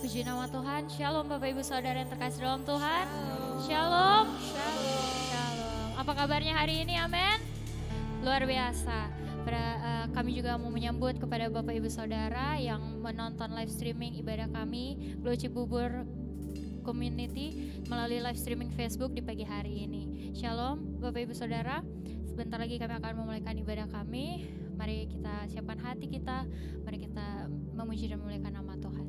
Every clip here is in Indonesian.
Puji nama Tuhan. Shalom Bapak Ibu Saudara yang terkasih dalam Tuhan. Shalom. Shalom. Apa kabarnya hari ini? Amin. Luar biasa. Kami juga mau menyambut kepada Bapak Ibu Saudara yang menonton live streaming ibadah kami Glow Cibubur Community melalui live streaming Facebook di pagi hari ini. Shalom Bapak Ibu Saudara. Sebentar lagi kami akan memulaikan ibadah kami. Mari kita siapkan hati kita. Mari kita memuji dan memuliakan nama Tuhan.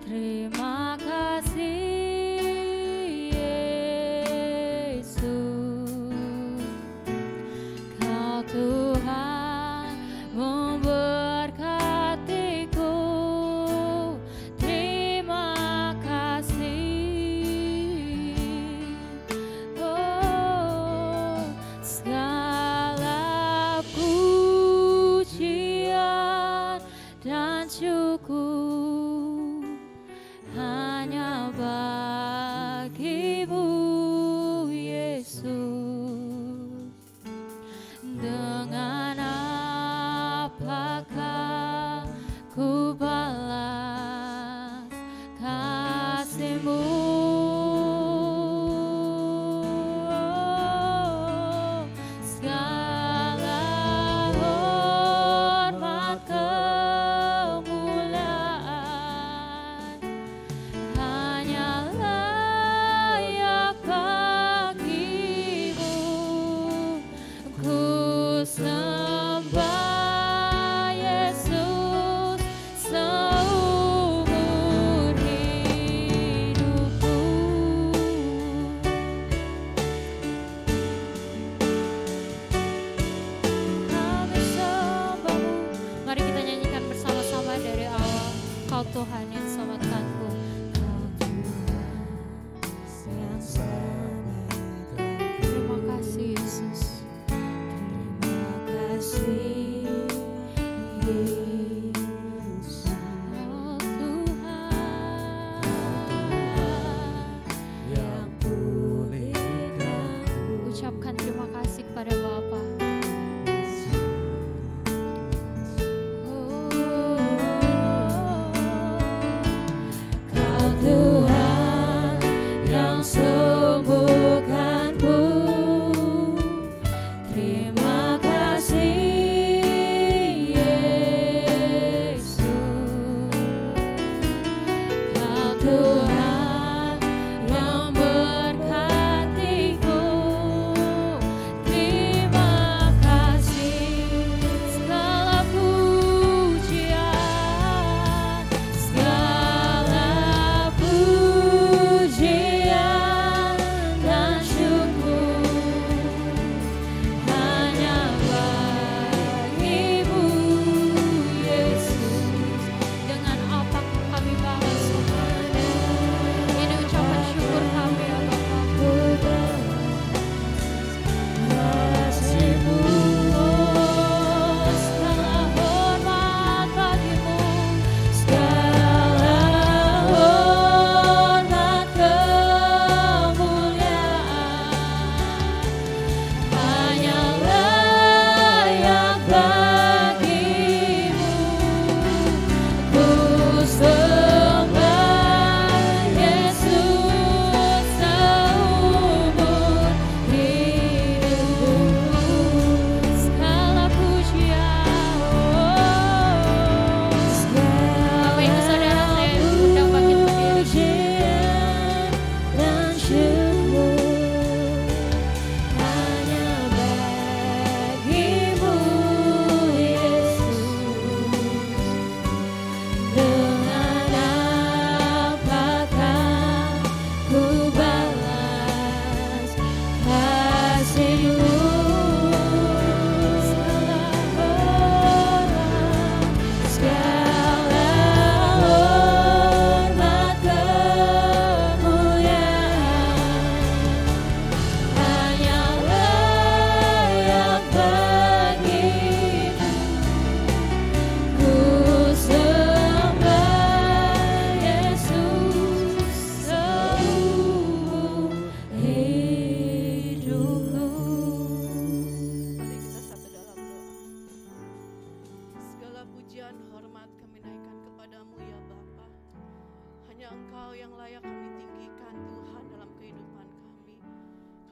Terima kasih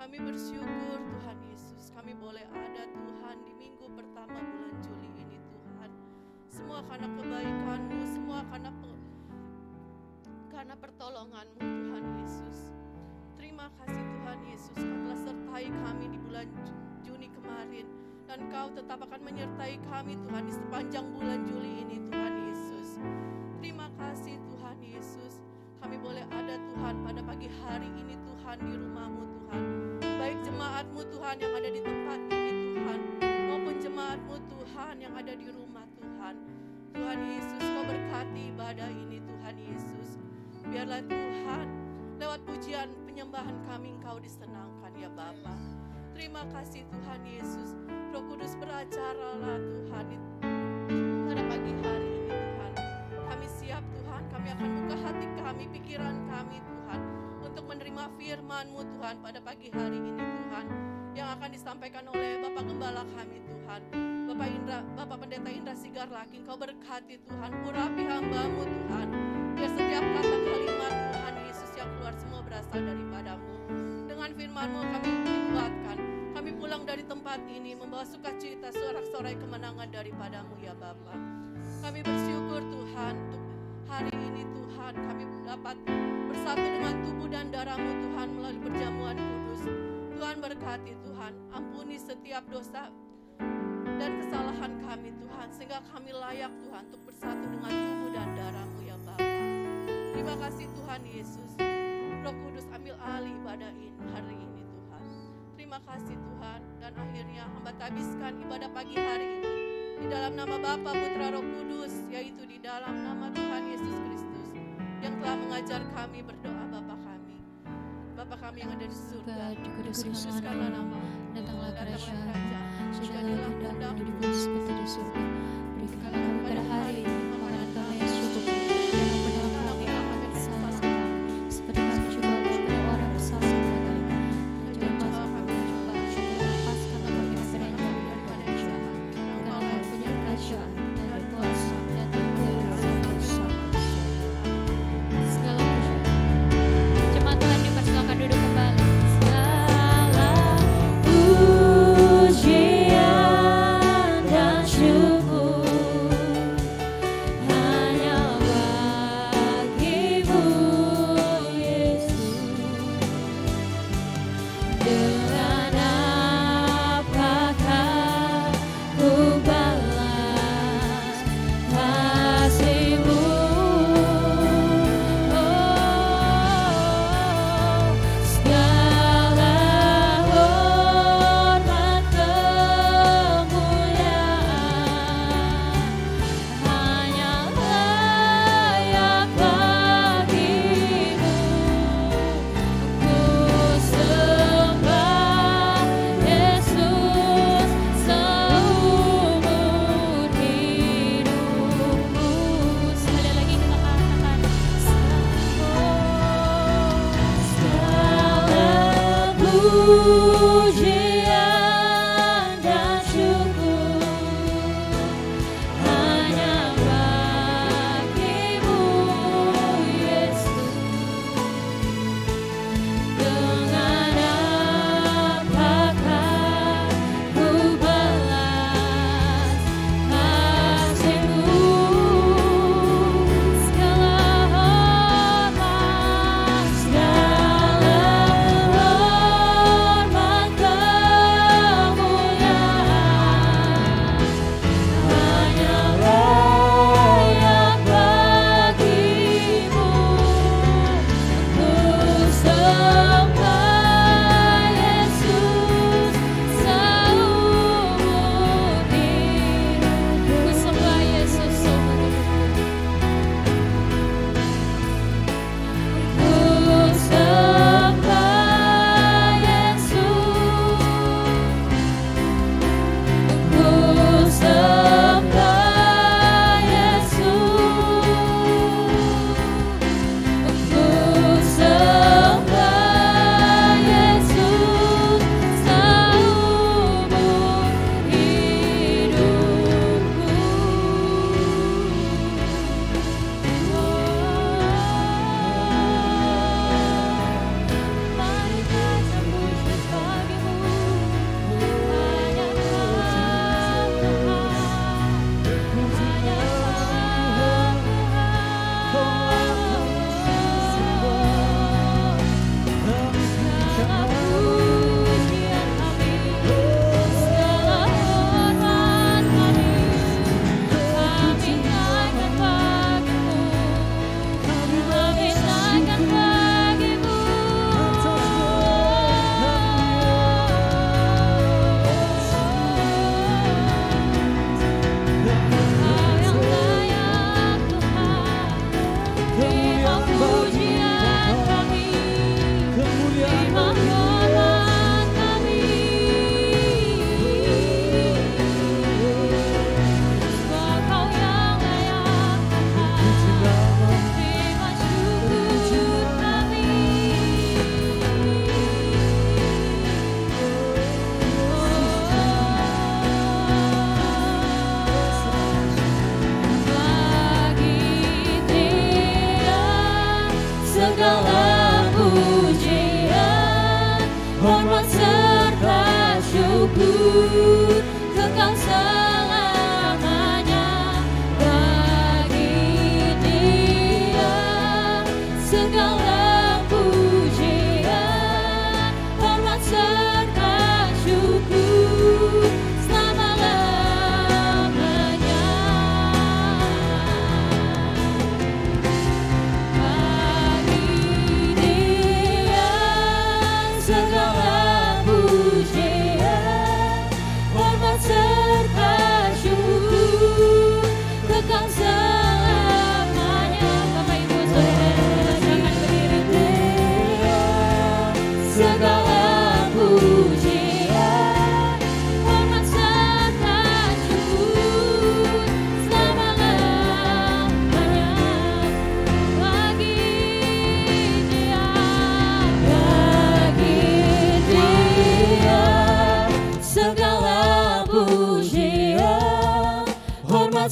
Kami bersyukur Tuhan Yesus, kami boleh ada Tuhan di minggu pertama bulan Juli ini Tuhan. Semua karena kebaikan-Mu, semua karena pertolongan-Mu Tuhan Yesus. Terima kasih Tuhan Yesus, Kau telah sertai kami di bulan Juni kemarin. Dan Kau tetap akan menyertai kami Tuhan di sepanjang bulan Juli ini Tuhan Yesus. Terima kasih Tuhan Yesus, kami boleh ada Tuhan pada pagi hari ini Tuhan di rumah-Mu Tuhan. Baik jemaat-Mu Tuhan yang ada di tempat ini Tuhan, maupun jemaat-Mu Tuhan yang ada di rumah Tuhan. Tuhan Yesus, Kau berkati ibadah ini Tuhan Yesus. Biarlah Tuhan, lewat pujian penyembahan kami Engkau disenangkan ya Bapa. Terima kasih Tuhan Yesus. Roh Kudus beracaralah Tuhan pada pagi hari ini Tuhan. Kami siap Tuhan, kami akan buka hati kami, pikiran kami Tuhan, untuk menerima firman-Mu Tuhan pada pagi hari ini Tuhan, yang akan disampaikan oleh Bapak Gembala kami Tuhan, Bapak Pendeta Indra Sigar Laki. Engkau berkati Tuhan, urapi hamba-Mu Tuhan, biar setiap kata kalimat Tuhan Yesus yang keluar semua berasal daripada-Mu. Dengan firman-Mu kami dikuatkan, kami pulang dari tempat ini membawa sukacita, sorak-sorai kemenangan daripada-Mu ya Bapa. Kami bersyukur Tuhan untuk hari ini Tuhan, kami dapat bersatu dengan tubuh dan darah-Mu Tuhan melalui perjamuan kudus. Tuhan berkati Tuhan, ampuni setiap dosa dan kesalahan kami Tuhan, sehingga kami layak Tuhan untuk bersatu dengan tubuh dan darah-Mu ya Bapa. Terima kasih Tuhan Yesus. Roh Kudus ambil alih ibadah ini hari ini Tuhan. Terima kasih Tuhan, dan akhirnya hamba habiskan ibadah pagi hari ini di dalam nama Bapa, Putra, Roh Kudus, yaitu di dalam nama Tuhan Yesus Kristus yang telah mengajar kami berdoa. Bapa kami yang ada di surga, dikuduskanlah nama-Mu, datanglah kerajaan, jadilah kehendak-Mu di bumi seperti di surga. Berikanlah kami pada hari ini makanan kami yang cukup, dan ampunilah kami akan kesalahan kami, seperti kami juga mengampuni orang bersalah kepada kami. Dan jangan masuk kami mencoba, supaya lepaskan kami dari jalan daripada yang jahat. Karena Engkau punya kerajaan dan kuasa dan kemuliaan sampai selamanya. Segala puji. Jemaat Tuhan dipersilakan duduk kembali. Segala pujian dan syukur hanya bagi-Mu Yesus. Dengan apakah ku balas kasih-Mu? Segala hormat kemuliaan hanya layak bagi-Mu. Ku sembah Yesus seumur hidupku. Sekali lagi kita katakan, segala pujian dan syukur hanya bagi-Mu Yesus. Dengan apakah ku balas kasih-Mu? Segala hormat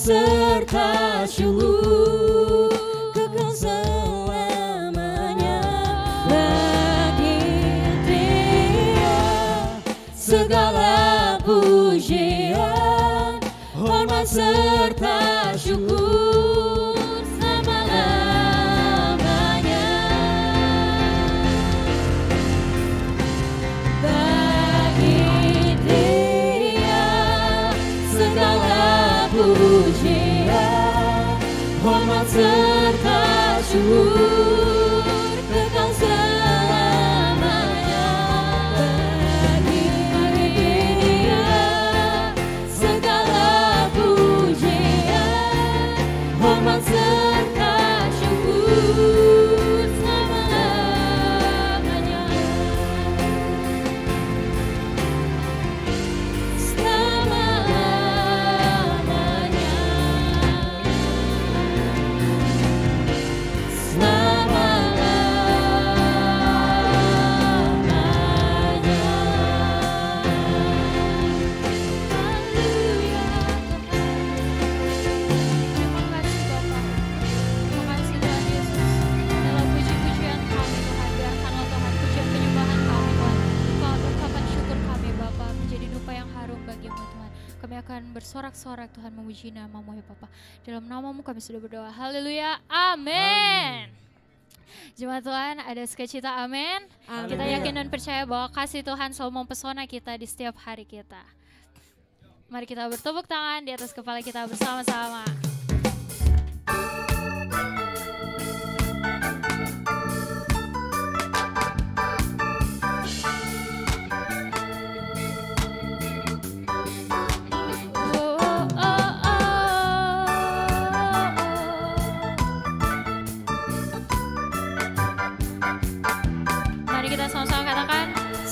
serta syukur kekal selamanya bagi Dia. Segala pujian, hormat serta syukur selama-lamanya bagi Dia. Segala pujian, hormat serta syukur kekal selamanya bagi Dia. Segala pujian, hormat serta syukur selama-lamanya. Bersorak-sorak Tuhan memuji nama-Mu ya Bapa. Dalam nama-Mu kami sudah berdoa. Haleluya. Amin. Jemaat Tuhan, ada sukacita amin. Kita yakin dan percaya bahwa kasih Tuhan selalu mempesona kita di setiap hari kita. Mari kita bertepuk tangan di atas kepala kita bersama-sama.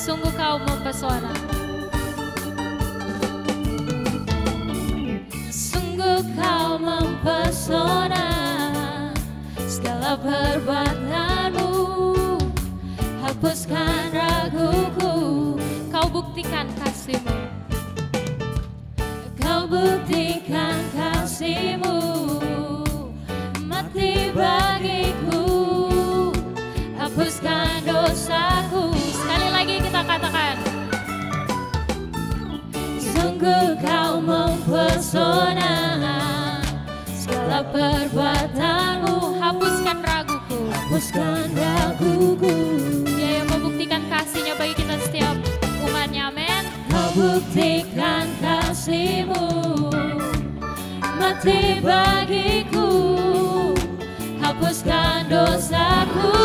Sungguh Kau mempesona. Sungguh Kau mempesona, segala perbuatan-Mu hapuskan raguku. Kau buktikan kasih-Mu, Kau buktikan kasih-Mu, mati bagiku, hapuskan dosaku. Sekali lagi kita katakan, sungguh Kau mempesona, segala perbuatan-Mu hapuskan raguku, hapuskan raguku. Dia yang membuktikan kasih-Nya bagi kita setiap umatnya, amin. Kau buktikan kasih-Mu, mati bagiku, hapuskan dosaku.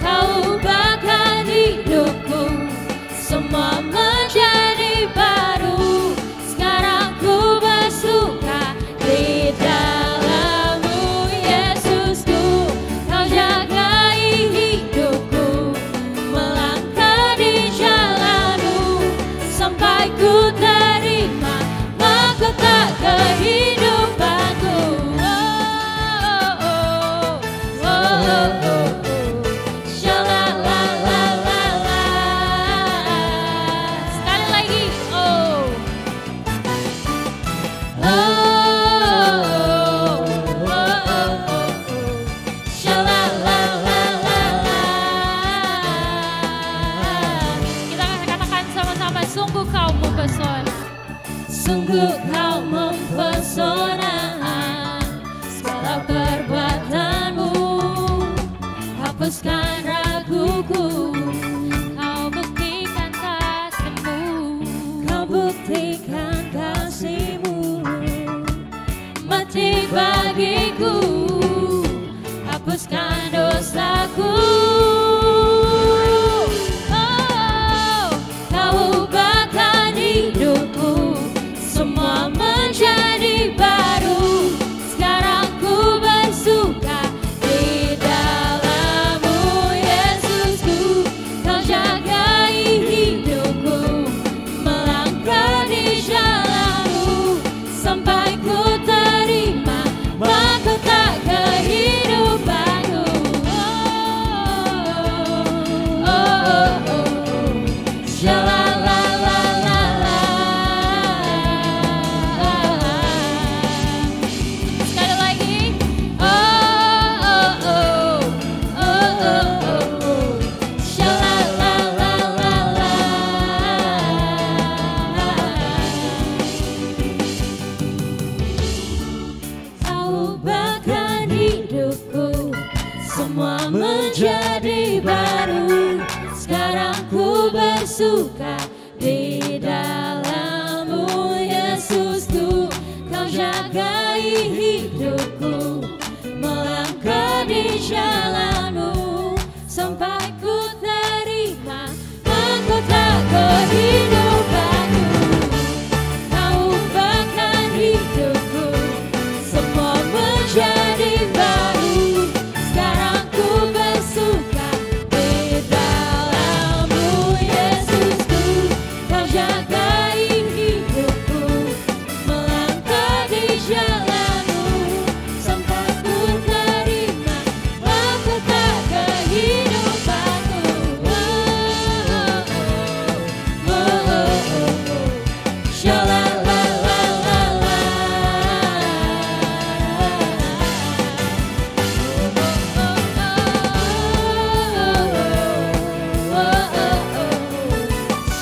Kau ubahkan hidupku, semua menjadi baru. Sekarang ku bersuka di dalam-Mu, Yesusku. Kau jagai hidupku, melangkah di jalan-Mu, sampai ku terima mahkota kehidupanku. Oh, menjadi baru. Sekarang ku bersuka di dalam-Mu Yesusku. Kau jagai hidupku, melangkah di jalan-Mu sampai ku terima mahkota kehidupanku. Kau ubahkan hidupku, semua menjadi baru. Sekarang ku bersuka di dalam-Mu Yesusku. Kau jagai hidupku, melangkah di jalan-Mu sampai ku terima mahkota kehidupanku. Sha-la-la-la-la-la.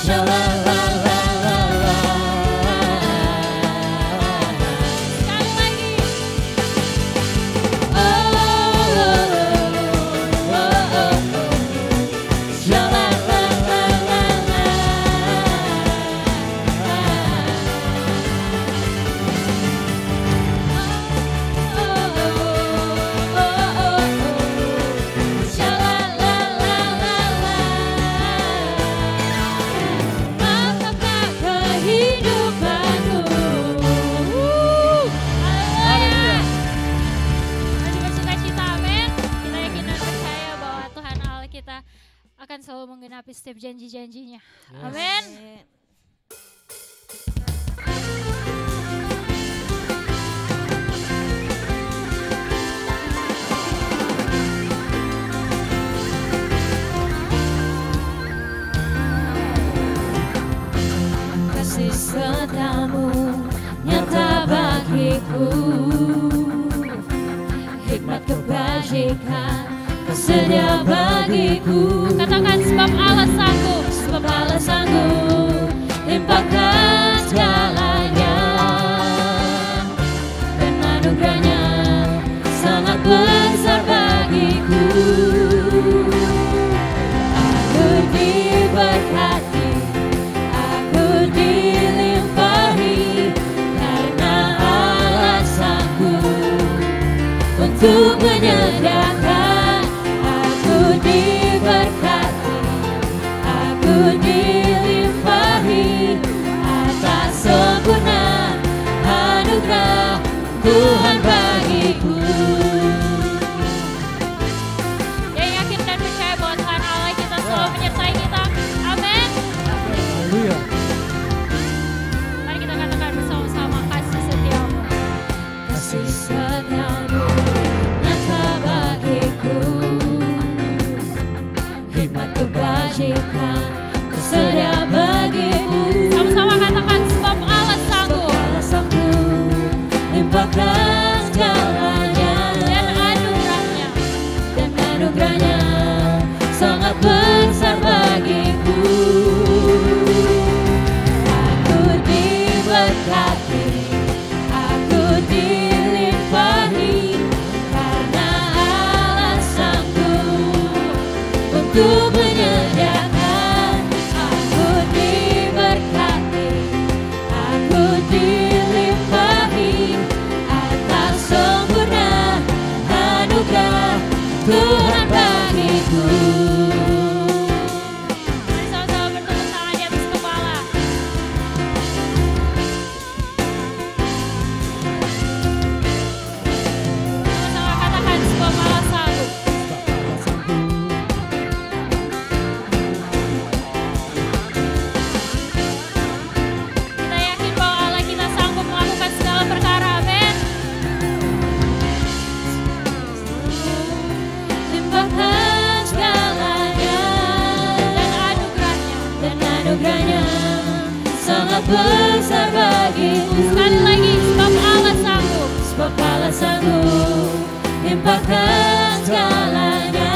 Sha-la-la-la-la-la. Sekali lagi. Akan selalu menggenapi setiap janji-janjinya. Amin. Kasih setiamu nyata bagiku, hikmat kebajikan sedia bagiku. Katakan sebab Allah sanggup, sebab Allah sanggup limpahkan segalanya, dan anugerahnya sangat besar bagiku. Aku diberkati, aku dilimpahi, karena Allah sanggup untuk menyediakan. Diberkati, aku dilimpahi atas sempurna anugerah Tuhan bagiku. Yang yakin dan percaya bahwa Tuhan Allah kita selalu menyertai kita. Amin. Haleluya. Mari kita katakan bersama-sama, kasih setiamu, kasih setiamu nyata bagiku, hikmat kebajikan tersedia bagiku. Sama-sama katakan sebab Allah sanggup, Allah sanggup limpahkan segalanya, dan anugerahnya sangat besar bagiku. Aku diberkati, aku dilimpahi, karena Allah sanggup untuk menyediakan. Aku diberkati, aku dilimpahi atas sempurna anugerah Tuhan bagiku. Mari sama-sama bertepuk tangan di atas kepala. Sama-sama katakan sebab Allah sanggup. Kita yakin bahwa Allah kita sanggup melakukan segala perkara. Amin. Limpahkan segalanya, dan anugerahnya sangat besar bagiku. Sekali lagi, sebab Allah sanggup, sebab Allah sanggup limpahkan segalanya,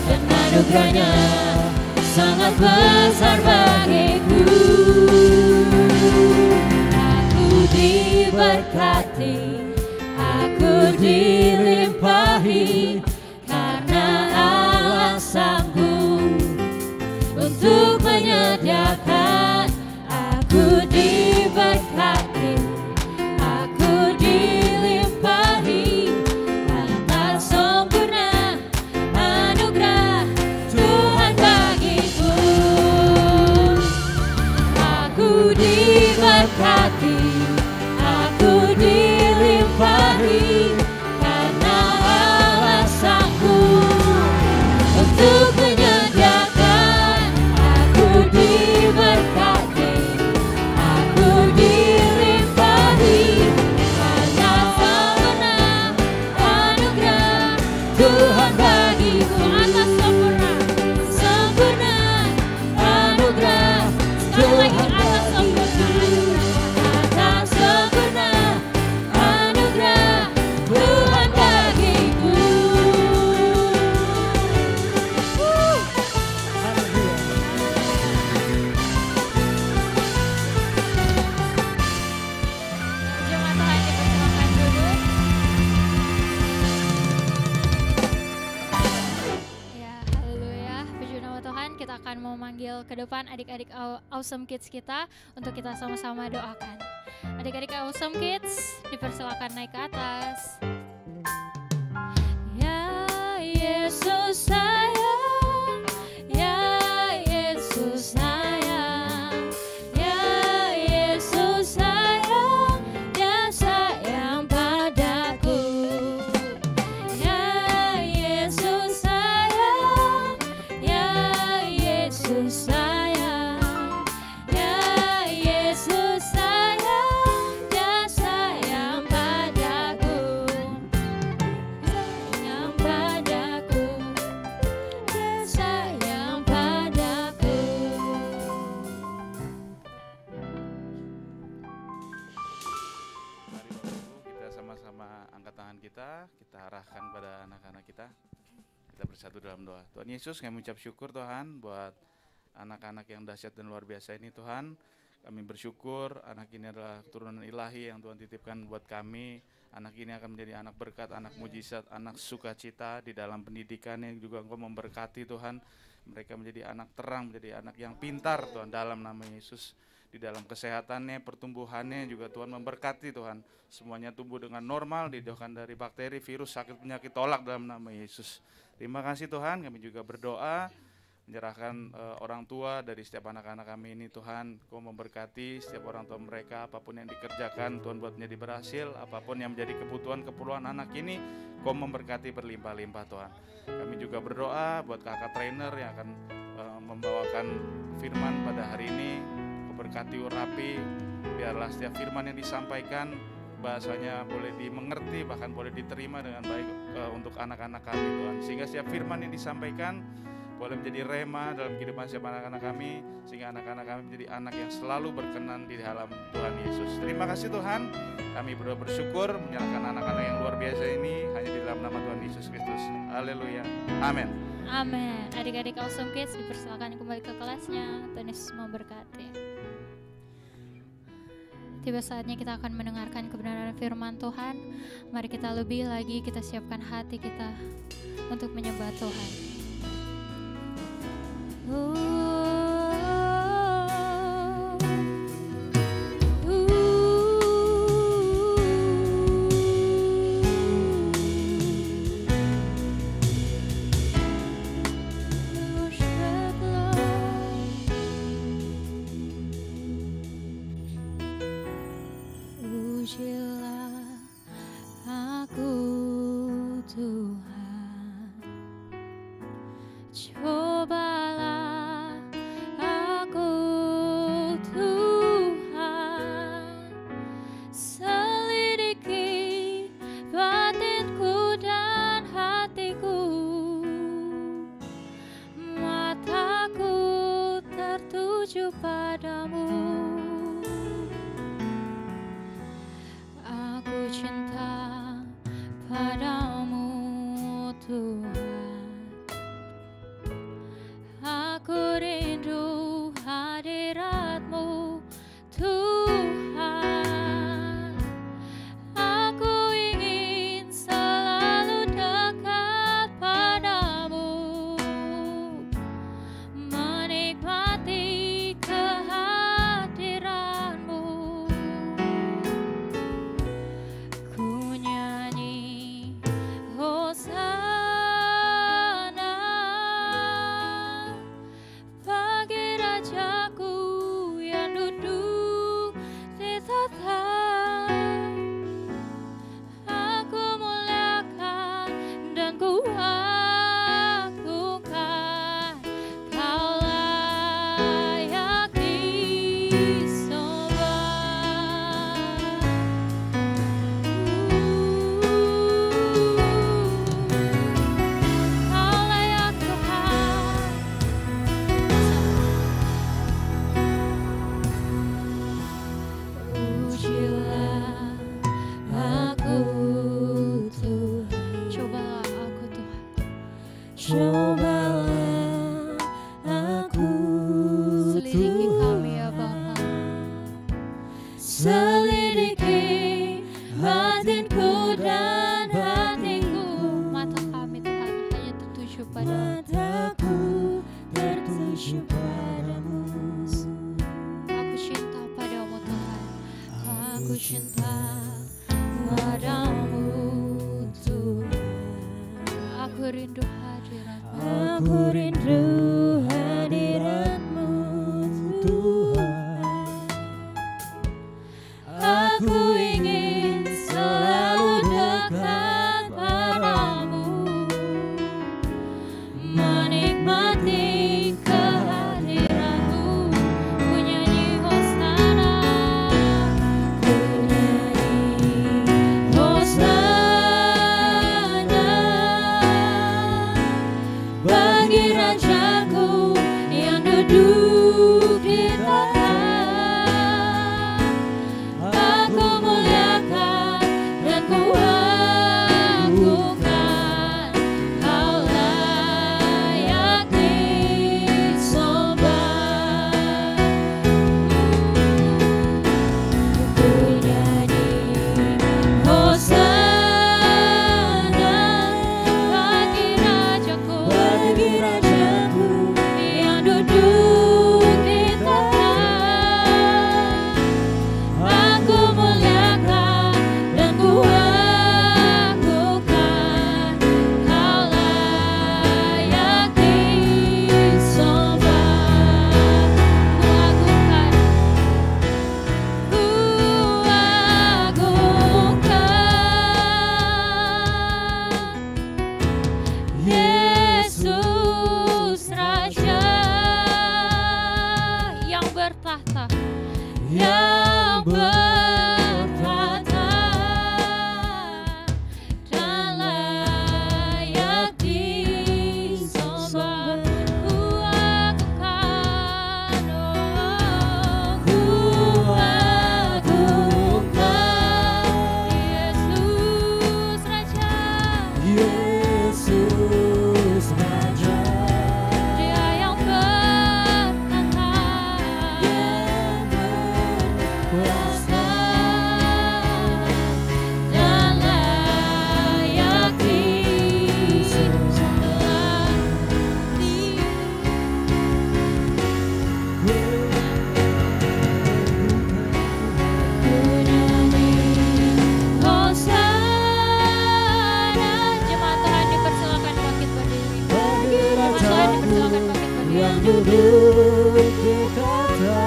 dan anugerahnya sangat besar bagiku. Aku diberkati, aku dilimpahi, Tuhan bagiku. Atas sempurna, sempurna anugerah. Sekali lagi atas sempurna, atas sempurna anugerah Tuhan bagiku. Jemaat Tuhan dipersilakan duduk. Ya, haleluya. Puji nama Tuhan, kita akan memanggil ke depan adik-adik Awesome Kids kita untuk kita sama-sama doakan. Adik-adik Awesome Kids, dipersilakan naik ke atas. Ya Yesus sayang, ya Yesus sayang, ya Yesus sayang, dia sayang padaku. Ya Yesus sayang, ya Yesus sayang, ya Yesus sayang, dia sayang padaku. Sayang padaku, dia sayang padaku. Mari Bapak Ibu, kita sama-sama angkat tangan kita arahkan pada anak-anak kita. Kita bersatu dalam doa. Tuhan Yesus, kami mengucap syukur Tuhan buat anak-anak yang dahsyat dan luar biasa ini Tuhan. Kami bersyukur anak ini adalah keturunan ilahi yang Tuhan titipkan buat kami. Anak ini akan menjadi anak berkat, anak mujizat, anak sukacita di dalam pendidikannya juga Engkau memberkati Tuhan. Mereka menjadi anak terang, menjadi anak yang pintar Tuhan dalam nama Yesus. Di dalam kesehatannya, pertumbuhannya juga Tuhan memberkati Tuhan. Semuanya tumbuh dengan normal, dijauhkan dari bakteri, virus, sakit, penyakit, tolak dalam nama Yesus. Terima kasih Tuhan, kami juga berdoa menyerahkan orang tua dari setiap anak-anak kami ini Tuhan. Kau memberkati setiap orang tua mereka, apapun yang dikerjakan Tuhan buat menjadi berhasil, apapun yang menjadi kebutuhan anak ini Kau memberkati berlimpah-limpah Tuhan. Kami juga berdoa buat kakak trainer yang akan membawakan firman pada hari ini. Kau berkati urapi, biarlah setiap firman yang disampaikan bahasanya boleh dimengerti, bahkan boleh diterima dengan baik untuk anak-anak kami Tuhan. Sehingga setiap firman yang disampaikan boleh menjadi rema dalam kehidupan setiap anak-anak kami, sehingga anak-anak kami menjadi anak yang selalu berkenan di dalam Tuhan Yesus. Terima kasih Tuhan, kami berdoa bersyukur menyerahkan anak-anak yang luar biasa ini hanya di dalam nama Tuhan Yesus Kristus. Haleluya, amin. Amin. Adik-adik Awesome Kids dipersilakan kembali ke kelasnya. Tuhan Yesus memberkati. Tiba saatnya kita akan mendengarkan kebenaran firman Tuhan. Mari kita lebih lagi kita siapkan hati kita untuk menyembah Tuhan. Pujilah aku Tuhan, cobalah aku Tuhan, selidiki batinku dan hatiku, mataku tertuju padamu. Aku cinta padamu Tuhan, aku rindu hadirat-Mu Tuhan, aku ingin selalu dekat padamu, menikmati kehadiran-Mu. Ku nyanyi Hosana bagi Rajaku yang duduk di tahta. Aku muliakan dan ku agungkan, Kau layak disembah. cobalah aku Selidiki kami ya Bapa. selidiki batinku dan hatiku, Mata kami Tuhan hanya tertuju pada mataku tertuju padamu. aku cinta padamu Tuhan. Aku cinta padamu Tuhan. Aku rindu hadirat-Mu. Aku rindu hadirat-Mu Tuhan. Aku ingin selalu dekat padamu, menikmati kehadiran-Mu. Ku nyanyi Hosana. Ku nyanyi Hosana bagi Rajaku yang duduk di tahta. Aku muliakan dan ku agungkan, Kau layak disembah. Ku nyanyi Hosana Bagi Rajaku yang duduk di tahta. Aku muliakan dan ku agungkan, Kau layak disembah. ku agungkan. Yesus Raja Yang bertahta. yang bertata dan layak disembah. Ku agungkan. Ku agungkan Yesus Raja. Yesus Raja Dia yang bertahta. yang berkuasa dan layak disembah. Ku nyanyi Hosana Jemaat Tuhan dipersilakan bangkit berdiri. bagi Jemaat Tuhan Rajaku dipersilakan bangkit berdiri. yang duduk di tahta.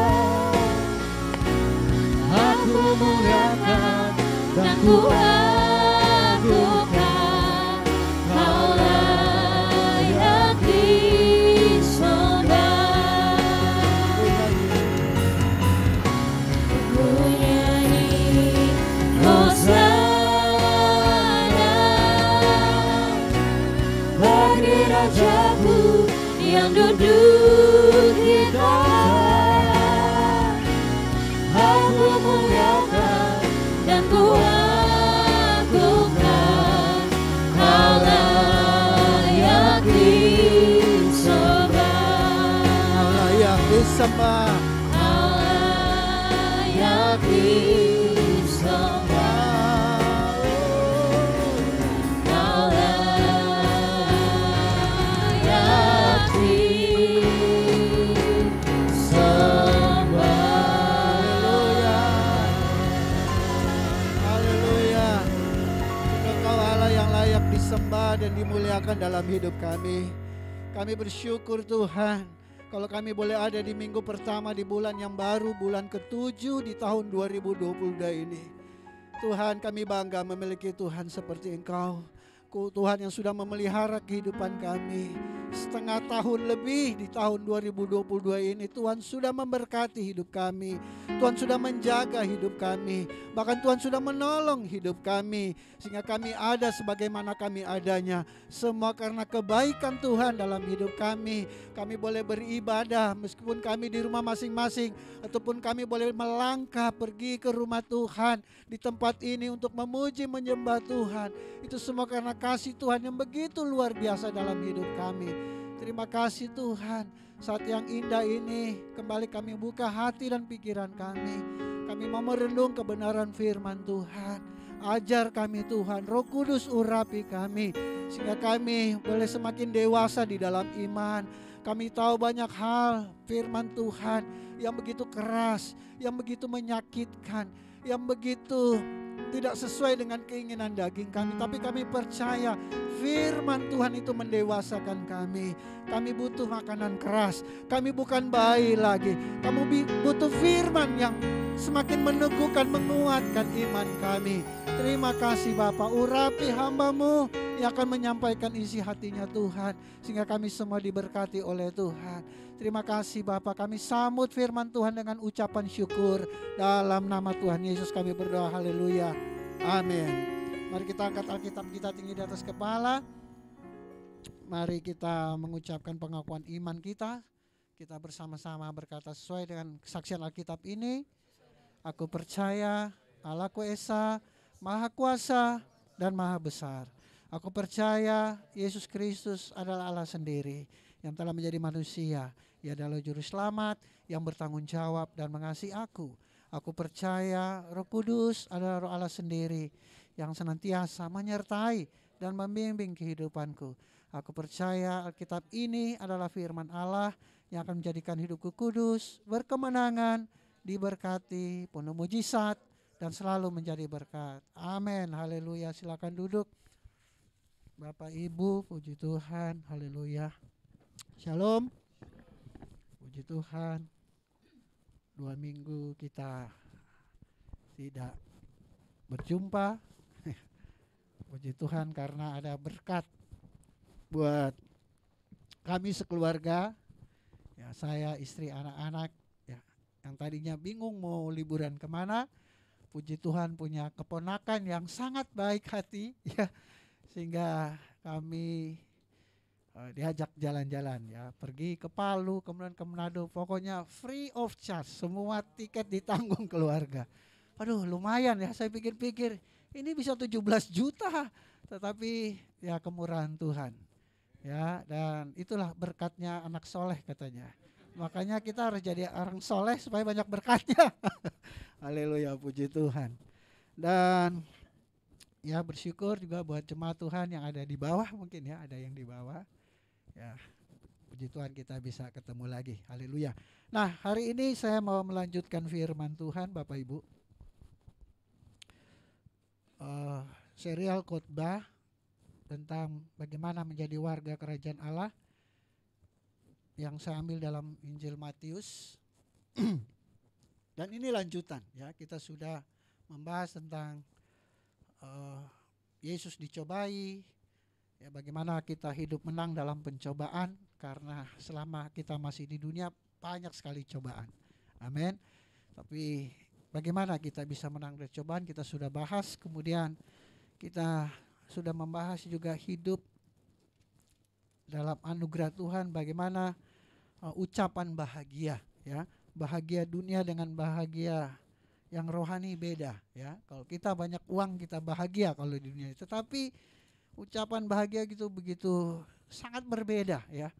Aku muliakan dan ku agungkan, Kau layak disembah. Ku nyanyi Hosana bagi Rajaku yang duduk di tahta. Aku muliakan dan ku agungkan, Kau layak disembah. Layak disembah. Kau layak disembah. Kau layak disembah. Haleluya. Engkau Allah yang layak disembah dan dimuliakan dalam hidup kami. Kami bersyukur Tuhan, kalau kami boleh ada di minggu pertama di bulan yang baru, bulan ke-7 di tahun 2022 ini. Tuhan, kami bangga memiliki Tuhan seperti Engkau. Tuhan yang sudah memelihara kehidupan kami. setengah tahun lebih di tahun 2022 ini. Tuhan sudah memberkati hidup kami, Tuhan sudah menjaga hidup kami, bahkan Tuhan sudah menolong hidup kami, sehingga kami ada sebagaimana kami adanya. Semua karena kebaikan Tuhan dalam hidup kami. Kami boleh beribadah meskipun kami di rumah masing-masing, ataupun kami boleh melangkah pergi ke rumah Tuhan di tempat ini untuk memuji menyembah Tuhan. Itu semua karena kasih Tuhan yang begitu luar biasa dalam hidup kami. Terima kasih Tuhan. Saat yang indah ini kembali kami buka hati dan pikiran kami. Kami mau merenung kebenaran firman Tuhan. Ajar kami Tuhan, Roh Kudus urapi kami, sehingga kami boleh semakin dewasa di dalam iman. Kami tahu banyak hal firman Tuhan yang begitu keras, yang begitu menyakitkan, yang begitu tidak sesuai dengan keinginan daging kami. Tapi kami percaya firman Tuhan itu mendewasakan kami. Kami butuh makanan keras. Kami bukan bayi lagi. Kami butuh firman yang semakin meneguhkan, menguatkan iman kami. Terima kasih Bapa, urapi hamba-Mu yang akan menyampaikan isi hatinya Tuhan, sehingga kami semua diberkati oleh Tuhan. Terima kasih Bapa, kami sambut firman Tuhan dengan ucapan syukur. Dalam nama Tuhan Yesus kami berdoa, haleluya, amin. Mari kita angkat Alkitab kita tinggi di atas kepala. Mari kita mengucapkan pengakuan iman kita. Kita bersama-sama berkata sesuai dengan kesaksian Alkitab ini. Aku percaya Allahku Esa, Maha Kuasa dan Maha Besar. Aku percaya Yesus Kristus adalah Allah sendiri yang telah menjadi manusia. Ia adalah Juru Selamat yang bertanggung jawab dan mengasihi aku. Aku percaya Roh Kudus adalah Roh Allah sendiri yang senantiasa menyertai dan membimbing kehidupanku. Aku percaya Alkitab ini adalah firman Allah yang akan menjadikan hidupku kudus, berkemenangan, diberkati, penuh mujizat, dan selalu menjadi berkat. Amin. Haleluya. Silakan duduk. Bapak Ibu, puji Tuhan. Haleluya. Shalom. Puji Tuhan. 2 minggu kita tidak berjumpa. Puji Tuhan karena ada berkat buat kami sekeluarga. Ya, saya, istri, anak-anak ya, yang tadinya bingung mau liburan kemana. Puji Tuhan punya keponakan yang sangat baik hati ya, sehingga kami diajak jalan-jalan ya, pergi ke Palu, kemudian ke Manado, pokoknya free of charge, semua tiket ditanggung keluarga. Aduh lumayan ya, saya pikir-pikir ini bisa 17 juta, tetapi ya kemurahan Tuhan ya, dan itulah berkatnya anak soleh katanya. Makanya kita harus jadi orang soleh supaya banyak berkatnya. Haleluya, puji Tuhan. Dan ya bersyukur juga buat jemaat Tuhan yang ada di bawah, mungkin ya ada yang di bawah. Ya, puji Tuhan kita bisa ketemu lagi. Haleluya. Nah, hari ini saya mau melanjutkan firman Tuhan Bapak Ibu. Serial khotbah tentang bagaimana menjadi warga kerajaan Allah yang saya ambil dalam Injil Matius. Dan ini lanjutan ya, kita sudah membahas tentang Yesus dicobai, ya bagaimana kita hidup menang dalam pencobaan, karena selama kita masih di dunia banyak sekali cobaan. Amin. Tapi bagaimana kita bisa menang dari cobaan kita sudah bahas. Kemudian kita sudah membahas juga hidup dalam anugerah Tuhan, bagaimana ucapan bahagia ya. Bahagia dunia dengan bahagia yang rohani beda ya. Kalau kita banyak uang kita bahagia kalau di dunia, tetapi ucapan bahagia gitu begitu sangat berbeda ya.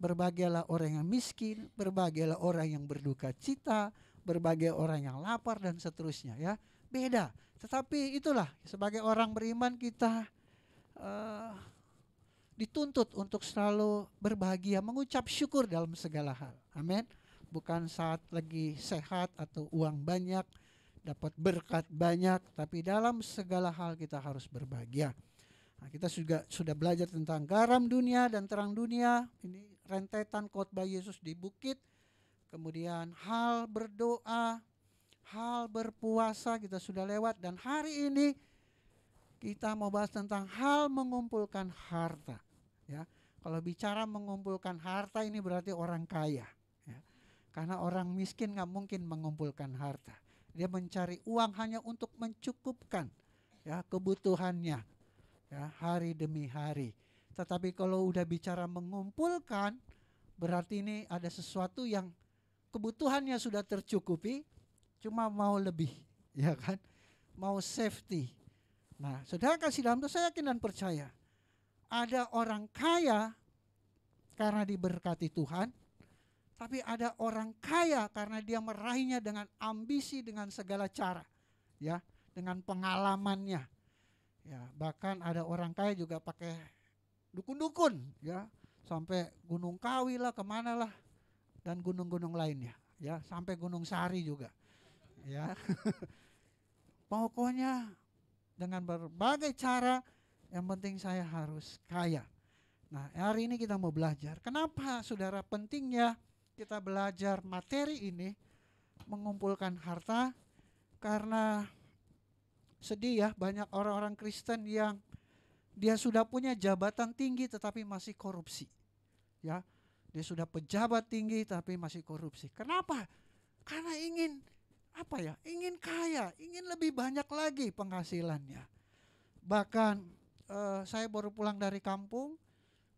Berbahagialah orang yang miskin, berbahagialah orang yang berduka cita, berbahagia orang yang lapar dan seterusnya ya. Beda. Tetapi itulah sebagai orang beriman kita dituntut untuk selalu berbahagia, mengucap syukur dalam segala hal. Amin. Bukan saat lagi sehat atau uang banyak, dapat berkat banyak, tapi dalam segala hal kita harus berbahagia. Nah, kita juga sudah belajar tentang garam dunia dan terang dunia. Ini rentetan khotbah Yesus di bukit. Kemudian hal berdoa, hal berpuasa kita sudah lewat, dan hari ini kita mau bahas tentang hal mengumpulkan harta. Ya, Kalau bicara mengumpulkan harta ini berarti orang kaya. Ya. Karena orang miskin nggak mungkin mengumpulkan harta. Dia mencari uang hanya untuk mencukupkan ya kebutuhannya ya hari demi hari. Tetapi kalau udah bicara mengumpulkan, berarti ini ada sesuatu yang kebutuhannya sudah tercukupi, cuma mau lebih, ya kan? Mau safety. Nah, saudara kasih dalam Tuhan, saya yakin dan percaya ada orang kaya karena diberkati Tuhan, tapi ada orang kaya karena dia meraihnya dengan ambisi, dengan segala cara, ya, dengan pengalamannya. Ya, bahkan ada orang kaya juga pakai dukun-dukun, ya, sampai Gunung Kawi lah, kemana lah, dan gunung-gunung lainnya, ya, sampai Gunung Sari juga, ya. Pokoknya dengan berbagai cara, yang penting saya harus kaya. Nah, hari ini kita mau belajar. Kenapa, saudara, pentingnya kita belajar materi ini, mengumpulkan harta? Karena sedih ya, banyak orang-orang Kristen yang dia sudah punya jabatan tinggi tetapi masih korupsi. Ya, dia sudah pejabat tinggi tapi masih korupsi. Kenapa? Karena ingin ingin kaya, ingin lebih banyak lagi penghasilannya. Bahkan saya baru pulang dari kampung,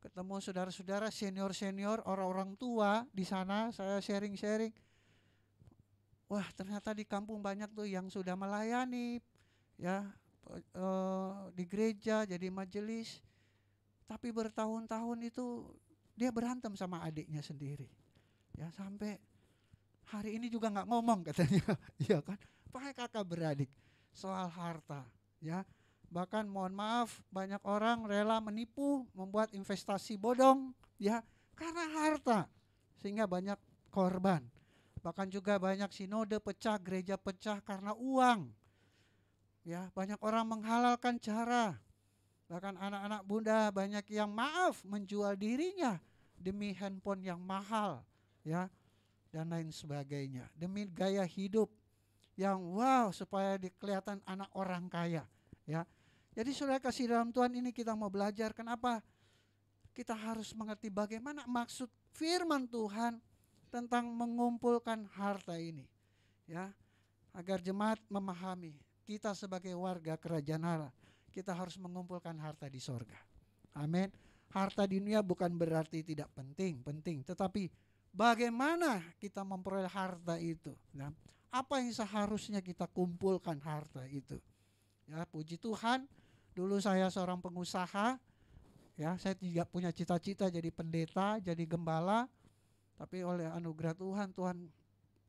ketemu saudara-saudara senior-senior, orang-orang tua di sana, saya sharing-sharing. Wah, ternyata di kampung banyak tuh yang sudah melayani, ya, di gereja jadi majelis, tapi bertahun-tahun itu dia berantem sama adiknya sendiri, ya, sampai hari ini juga nggak ngomong katanya, ya kan, pakai kakak beradik soal harta, ya. Bahkan mohon maaf, banyak orang rela menipu, membuat investasi bodong, ya, karena harta, sehingga banyak korban. Bahkan juga banyak sinode pecah, gereja pecah karena uang. Ya, banyak orang menghalalkan cara. Bahkan anak-anak muda banyak yang menjual dirinya demi handphone yang mahal, ya, dan lain sebagainya. Demi gaya hidup yang wow, supaya kelihatan anak orang kaya, ya. Jadi saudara kasih dalam Tuhan, ini kita mau belajar kenapa kita harus mengerti bagaimana maksud firman Tuhan tentang mengumpulkan harta ini, ya. Agar jemaat memahami, kita sebagai warga kerajaan Allah, kita harus mengumpulkan harta di sorga. Amin. Harta di dunia bukan berarti tidak penting, tetapi bagaimana kita memperoleh harta itu. Nah, apa yang seharusnya kita kumpulkan harta itu. Ya, puji Tuhan, dulu saya seorang pengusaha, ya, saya tidak punya cita-cita jadi pendeta, jadi gembala, tapi oleh anugerah Tuhan, Tuhan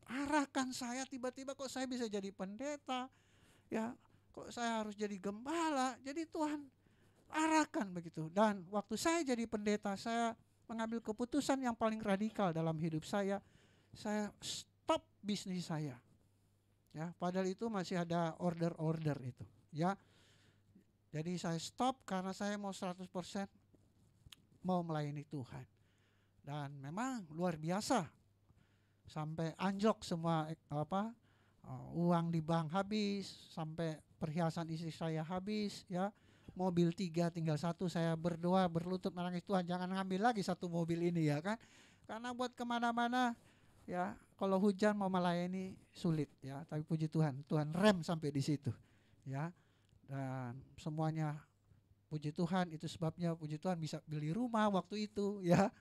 arahkan saya, tiba-tiba kok saya bisa jadi pendeta, ya, kok saya harus jadi gembala. Jadi Tuhan arahkan begitu. Dan waktu saya jadi pendeta, saya mengambil keputusan yang paling radikal dalam hidup saya stop bisnis saya, ya, padahal itu masih ada order itu, ya. Jadi saya stop karena saya mau 100% mau melayani Tuhan. Dan memang luar biasa, sampai anjlok semua uang di bank habis, sampai perhiasan istri saya habis, ya. Mobil 3 tinggal 1, saya berdoa berlutut menangis, Tuhan jangan ngambil lagi 1 mobil ini, ya kan, karena buat kemana-mana, ya, kalau hujan mau melayani sulit, ya. Tapi puji Tuhan, Tuhan rem sampai di situ, ya. Dan semuanya puji Tuhan, itu sebabnya puji Tuhan bisa beli rumah waktu itu, ya.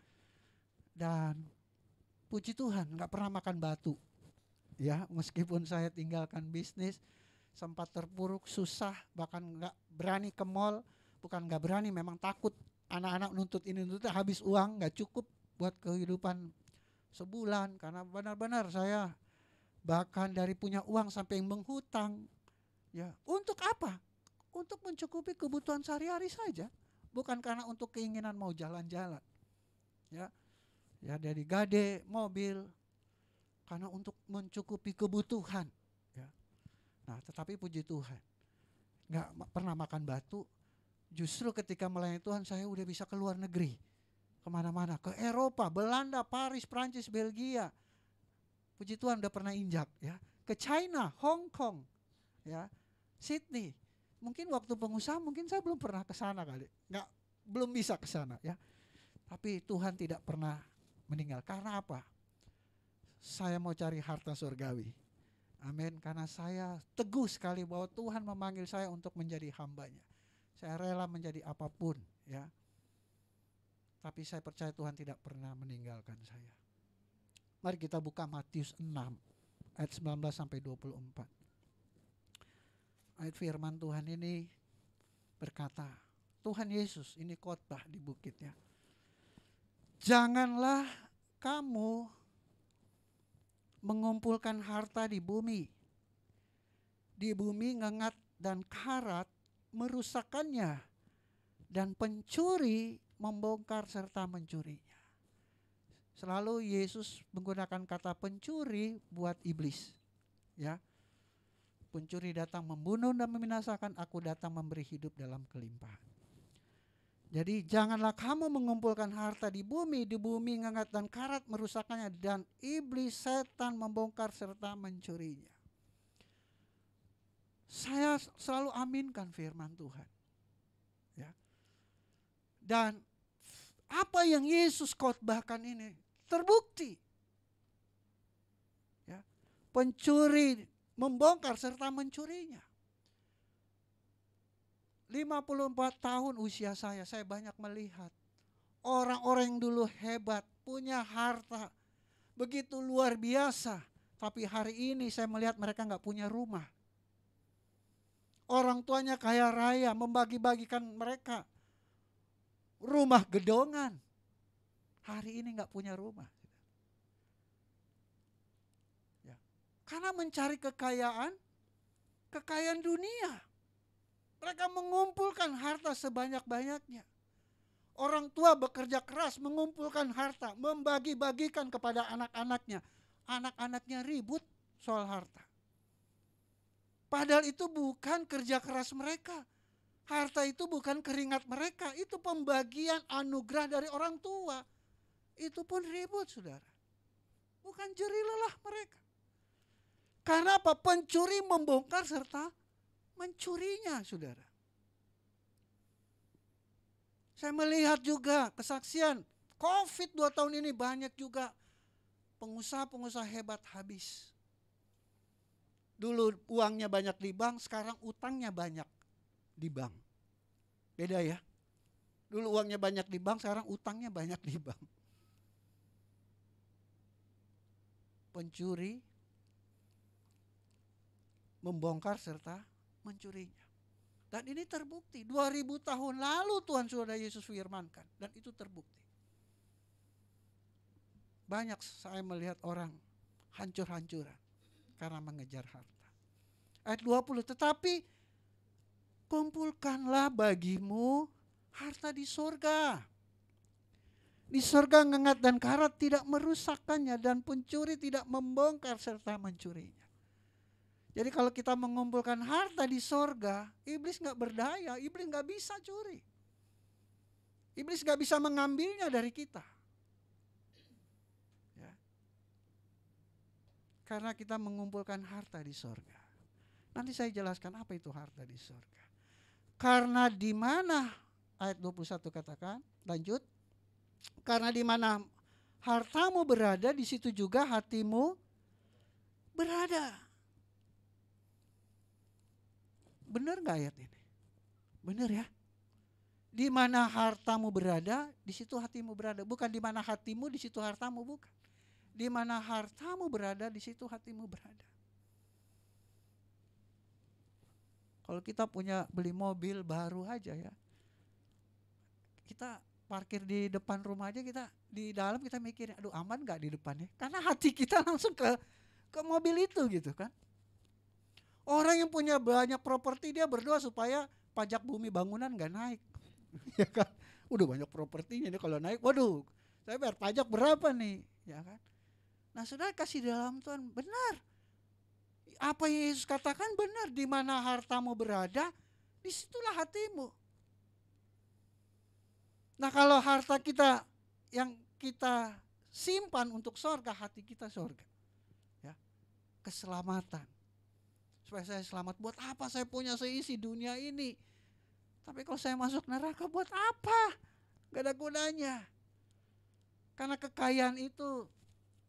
Dan puji Tuhan nggak pernah makan batu, ya, meskipun saya tinggalkan bisnis, sempat terpuruk, susah, bahkan nggak berani ke mall. Bukan nggak berani, memang takut anak-anak nuntut ini nuntut, habis uang nggak cukup buat kehidupan sebulan. Karena benar-benar saya bahkan dari punya uang sampai menghutang, ya. Untuk apa? Untuk mencukupi kebutuhan sehari-hari saja, bukan karena untuk keinginan mau jalan-jalan, ya. Ya, dari gade, mobil, karena untuk mencukupi kebutuhan, ya. Nah, tetapi puji Tuhan, nggak pernah makan batu. Justru ketika melayani Tuhan, saya udah bisa ke luar negeri, kemana-mana, ke Eropa, Belanda, Paris, Prancis, Belgia. Puji Tuhan udah pernah injak, ya. Ke China, Hong Kong, ya, Sydney. Mungkin waktu pengusaha, mungkin saya belum pernah ke sana kali, belum bisa ke sana, ya. Tapi Tuhan tidak pernah meninggal. Karena apa? Saya mau cari harta surgawi. Amin. Karena saya teguh sekali bahwa Tuhan memanggil saya untuk menjadi hambanya. Saya rela menjadi apapun, ya. Tapi saya percaya Tuhan tidak pernah meninggalkan saya. Mari kita buka Matius 6 ayat 19 sampai 24. Ayat firman Tuhan ini berkata, Tuhan Yesus ini khotbah di bukit, ya. Janganlah kamu mengumpulkan harta di bumi. Di bumi ngengat dan karat merusakkannya, dan pencuri membongkar serta mencurinya. Selalu Yesus menggunakan kata pencuri buat iblis, ya. Pencuri datang membunuh dan membinasakan, aku datang memberi hidup dalam kelimpahan. Jadi janganlah kamu mengumpulkan harta di bumi ngengat dan karat merusakkannya, dan iblis setan membongkar serta mencurinya. Saya selalu aminkan firman Tuhan, ya. Dan apa yang Yesus khotbahkan ini terbukti, ya. Pencuri membongkar serta mencurinya. 54 tahun usia saya banyak melihat orang-orang yang dulu hebat, punya harta begitu luar biasa, tapi hari ini saya melihat mereka nggak punya rumah. Orang tuanya kaya raya, membagi-bagikan mereka rumah gedongan. Hari ini nggak punya rumah. Ya. Karena mencari kekayaan dunia. Mereka mengumpulkan harta sebanyak-banyaknya. Orang tua bekerja keras mengumpulkan harta, membagi-bagikan kepada anak-anaknya. Anak-anaknya ribut soal harta. Padahal itu bukan kerja keras mereka. Harta itu bukan keringat mereka, itu pembagian anugerah dari orang tua. Itu pun ribut, saudara. Bukan jerih lelah mereka. Karena apa? Pencuri membongkar serta mencurinya, saudara. Saya melihat juga kesaksian COVID 2 tahun ini banyak juga pengusaha-pengusaha hebat habis. Dulu uangnya banyak di bank, sekarang utangnya banyak di bank. Beda ya. Dulu uangnya banyak di bank, sekarang utangnya banyak di bank. Pencuri membongkar serta mencurinya. Dan ini terbukti 2000 tahun lalu Tuhan sudah Yesus firmankan, dan itu terbukti. Banyak saya melihat orang hancur-hancuran karena mengejar harta. Ayat 20, tetapi kumpulkanlah bagimu harta di sorga. Di sorga ngengat dan karat tidak merusakkannya, dan pencuri tidak membongkar serta mencurinya. Jadi kalau kita mengumpulkan harta di sorga, iblis gak berdaya, iblis gak bisa curi. Iblis gak bisa mengambilnya dari kita. Ya. Karena kita mengumpulkan harta di sorga. Nanti saya jelaskan apa itu harta di sorga. Karena di mana, ayat 21 katakan, lanjut. Karena di mana hartamu berada, di situ juga hatimu berada. Benar gak ayat ini? Benar ya? Di mana hartamu berada, di situ hatimu berada. Bukan di mana hatimu, di situ hartamu, bukan. Di mana hartamu berada, di situ hatimu berada. Kalau kita beli mobil baru aja ya, kita parkir di depan rumah aja, kita di dalam kita mikirin, aduh aman gak di depannya? Karena hati kita langsung ke mobil itu gitu kan. Orang yang punya banyak properti dia berdoa supaya pajak bumi bangunan gak naik. Ya kan? Udah banyak propertinya nih, kalau naik, waduh, saya bayar pajak berapa nih? Ya kan? Nah, saudara kasih dalam Tuhan, benar. Apa yang Yesus katakan benar, di mana hartamu berada, disitulah hatimu. Nah, kalau harta kita yang kita simpan untuk sorga, hati kita sorga. Ya, keselamatan. Supaya saya selamat, buat apa saya punya seisi dunia ini? Tapi kalau saya masuk neraka, buat apa? Gak ada gunanya. Karena kekayaan itu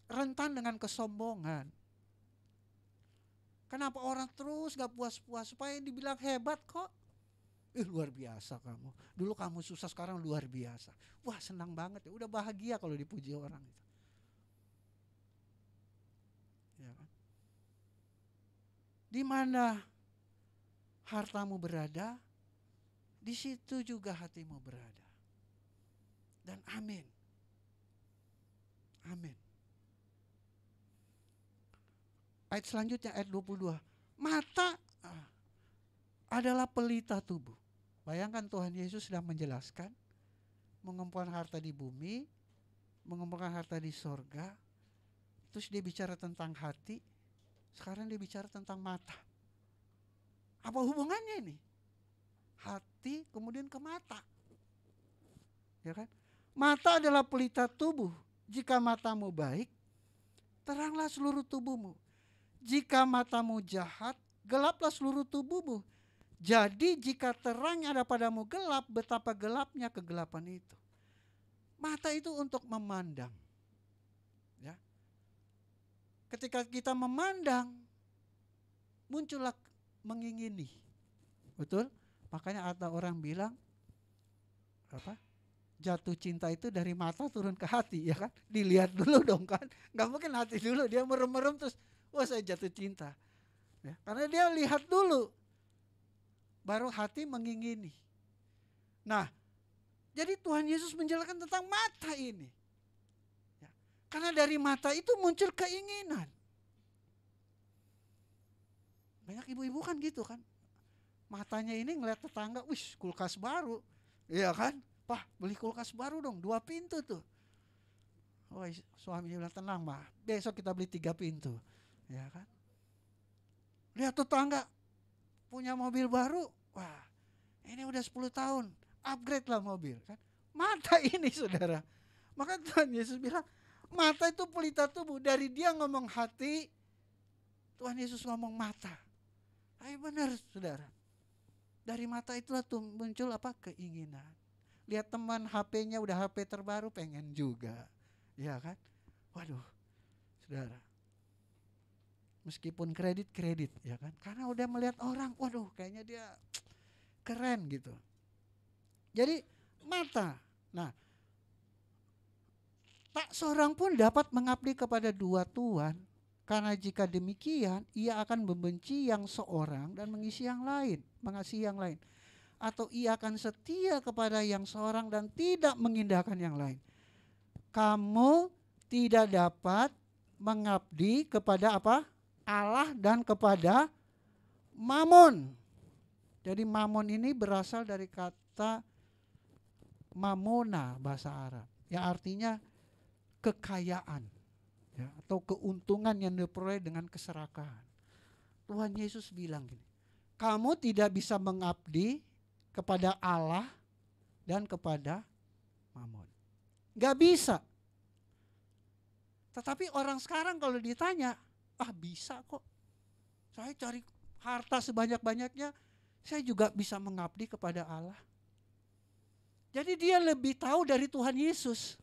rentan dengan kesombongan. Kenapa orang terus gak puas-puas supaya dibilang hebat kok? Luar biasa kamu. Dulu kamu susah, sekarang luar biasa. Wah, senang banget ya. Udah bahagia kalau dipuji orang itu. Ya kan? Di mana hartamu berada, di situ juga hatimu berada. Dan amin. Amin. Ayat selanjutnya, ayat 22. Mata adalah pelita tubuh. Bayangkan Tuhan Yesus sedang menjelaskan, mengumpulkan harta di bumi, mengumpulkan harta di sorga. Terus dia bicara tentang hati, sekarang dia bicara tentang mata. Apa hubungannya ini? Hati kemudian ke mata. Ya kan? Mata adalah pelita tubuh. Jika matamu baik, teranglah seluruh tubuhmu. Jika matamu jahat, gelaplah seluruh tubuhmu. Jadi jika terang ada padamu gelap, betapa gelapnya kegelapan itu. Mata itu untuk memandang. Ya. Ketika kita memandang, muncullah mengingini. Betul? Makanya ada orang bilang, jatuh cinta itu dari mata turun ke hati, ya kan? Dilihat dulu dong kan. Gak mungkin hati dulu, dia merem-merem terus, wah saya jatuh cinta. Ya, karena dia lihat dulu. Baru hati mengingini. Nah, jadi Tuhan Yesus menjelaskan tentang mata ini. Ya, karena dari mata itu muncul keinginan. Banyak ibu-ibu kan gitu kan. Matanya ini ngeliat tetangga, wih kulkas baru. Iya kan, Pak beli kulkas baru dong, 2 pintu tuh. Oh, suaminya bilang tenang mah, besok kita beli 3 pintu. Ya kan. Lihat tetangga punya mobil baru, wah ini udah 10 tahun, upgrade lah mobil kan. Mata ini saudara. Maka Tuhan Yesus bilang, mata itu pelita tubuh. Dari dia ngomong hati, Tuhan Yesus ngomong mata. Ayo benar saudara. Dari mata itulah tuh muncul apa? Keinginan. Lihat teman HP-nya udah HP terbaru, pengen juga. Ya kan? Waduh saudara. Meskipun kredit ya kan, karena udah melihat orang, waduh kayaknya dia keren gitu. Jadi mata. Nah, tak seorang pun dapat mengabdi kepada 2 tuan, karena jika demikian ia akan membenci yang seorang dan mengasihi yang lain. Atau ia akan setia kepada yang seorang dan tidak mengindahkan yang lain. Kamu tidak dapat mengabdi kepada apa? Allah dan kepada mamon. Jadi mamon ini berasal dari kata mamona bahasa Arab. Ya artinya kekayaan. Ya, atau keuntungan yang diperoleh dengan keserakahan. Tuhan Yesus bilang gini, kamu tidak bisa mengabdi kepada Allah dan kepada mamon. Gak bisa. Tetapi orang sekarang kalau ditanya, bisa kok. Saya cari harta sebanyak-banyaknya, saya juga bisa mengabdi kepada Allah. Jadi dia lebih tahu dari Tuhan Yesus.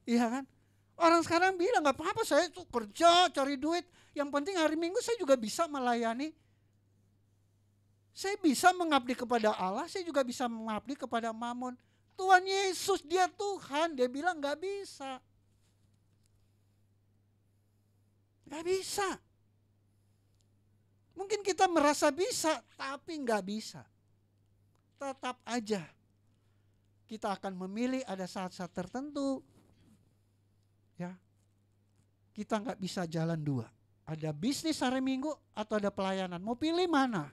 Iya kan? Orang sekarang bilang gak apa-apa, saya tuh kerja, cari duit. Yang penting hari Minggu saya juga bisa melayani. Saya bisa mengabdi kepada Allah, saya juga bisa mengabdi kepada mamon. Tuhan Yesus, dia Tuhan, dia bilang gak bisa. Gak bisa. Mungkin kita merasa bisa, tapi gak bisa. Tetap aja kita akan memilih ada saat-saat tertentu. Ya, kita gak bisa jalan 2. Ada bisnis hari Minggu atau ada pelayanan. Mau pilih mana?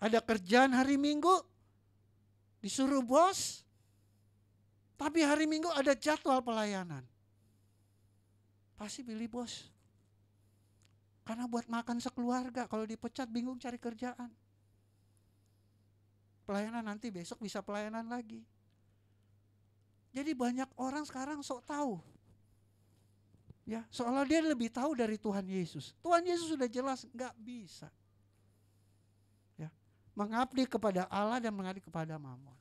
Ada kerjaan hari Minggu, disuruh bos, tapi hari Minggu ada jadwal pelayanan. Pasti pilih bos. Karena buat makan sekeluarga, kalau dipecat bingung cari kerjaan. Pelayanan nanti besok bisa pelayanan lagi. Jadi banyak orang sekarang sok tahu. Ya, seolah dia lebih tahu dari Tuhan Yesus. Tuhan Yesus sudah jelas enggak bisa. Ya, mengabdi kepada Allah dan mengabdi kepada mamon.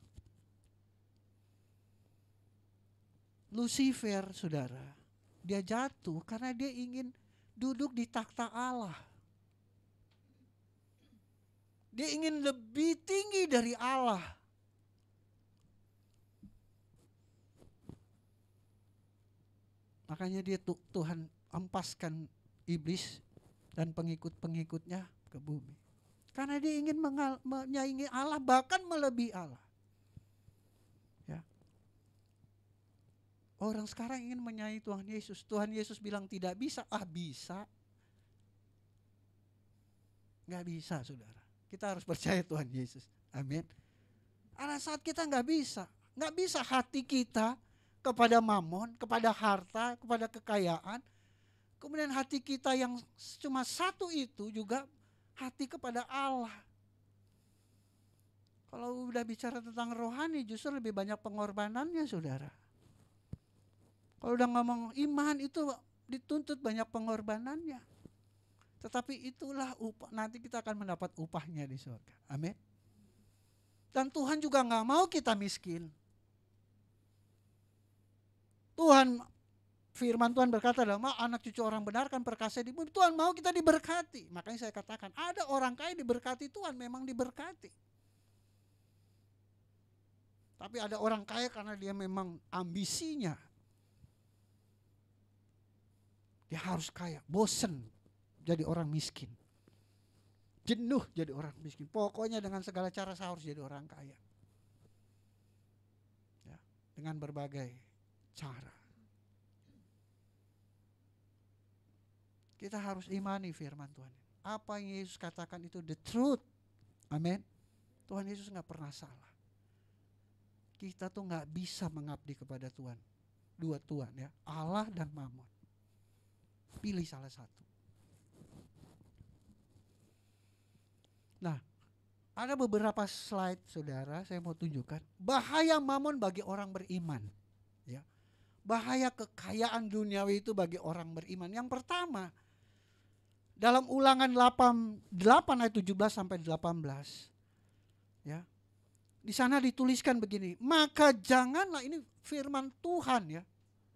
Lucifer, saudara, dia jatuh karena dia ingin duduk di takhta Allah. Dia ingin lebih tinggi dari Allah. Makanya dia Tuhan empaskan iblis dan pengikut-pengikutnya ke bumi. Karena dia ingin menyaingi Allah, bahkan melebihi Allah. Ya. Orang sekarang ingin menyaingi Tuhan Yesus. Tuhan Yesus bilang tidak bisa. Bisa. Nggak bisa, saudara. Kita harus percaya Tuhan Yesus. Amin. Ada saat kita nggak bisa. Nggak bisa hati kita kepada mamon, kepada harta, kepada kekayaan. Kemudian hati kita yang cuma satu itu juga hati kepada Allah. Kalau udah bicara tentang rohani justru lebih banyak pengorbanannya, saudara. Kalau udah ngomong iman itu dituntut banyak pengorbanannya. Tetapi itulah upah, nanti kita akan mendapat upahnya di surga. Amin. Dan Tuhan juga nggak mau kita miskin. Firman Tuhan berkata dalam anak cucu orang benar kan perkasa di bumi. Tuhan mau kita diberkati. Makanya saya katakan ada orang kaya diberkati Tuhan, memang diberkati. Tapi ada orang kaya karena dia memang ambisinya. Dia harus kaya, bosen jadi orang miskin. Jenuh jadi orang miskin. Pokoknya dengan segala cara saya harus jadi orang kaya. Ya, dengan berbagai cara. Kita harus imani firman Tuhan. Apa yang Yesus katakan itu the truth. Amin. Tuhan Yesus gak pernah salah. Kita tuh gak bisa mengabdi kepada Tuhan. Dua Tuhan ya, Allah dan Mammon. Pilih salah satu. Nah, ada beberapa slide saudara saya mau tunjukkan. Bahaya Mammon bagi orang beriman. Ya. Bahaya kekayaan duniawi itu bagi orang beriman. Yang pertama, dalam Ulangan 8 ayat 17 sampai 18. Ya. Di sana dituliskan begini, maka janganlah, ini firman Tuhan ya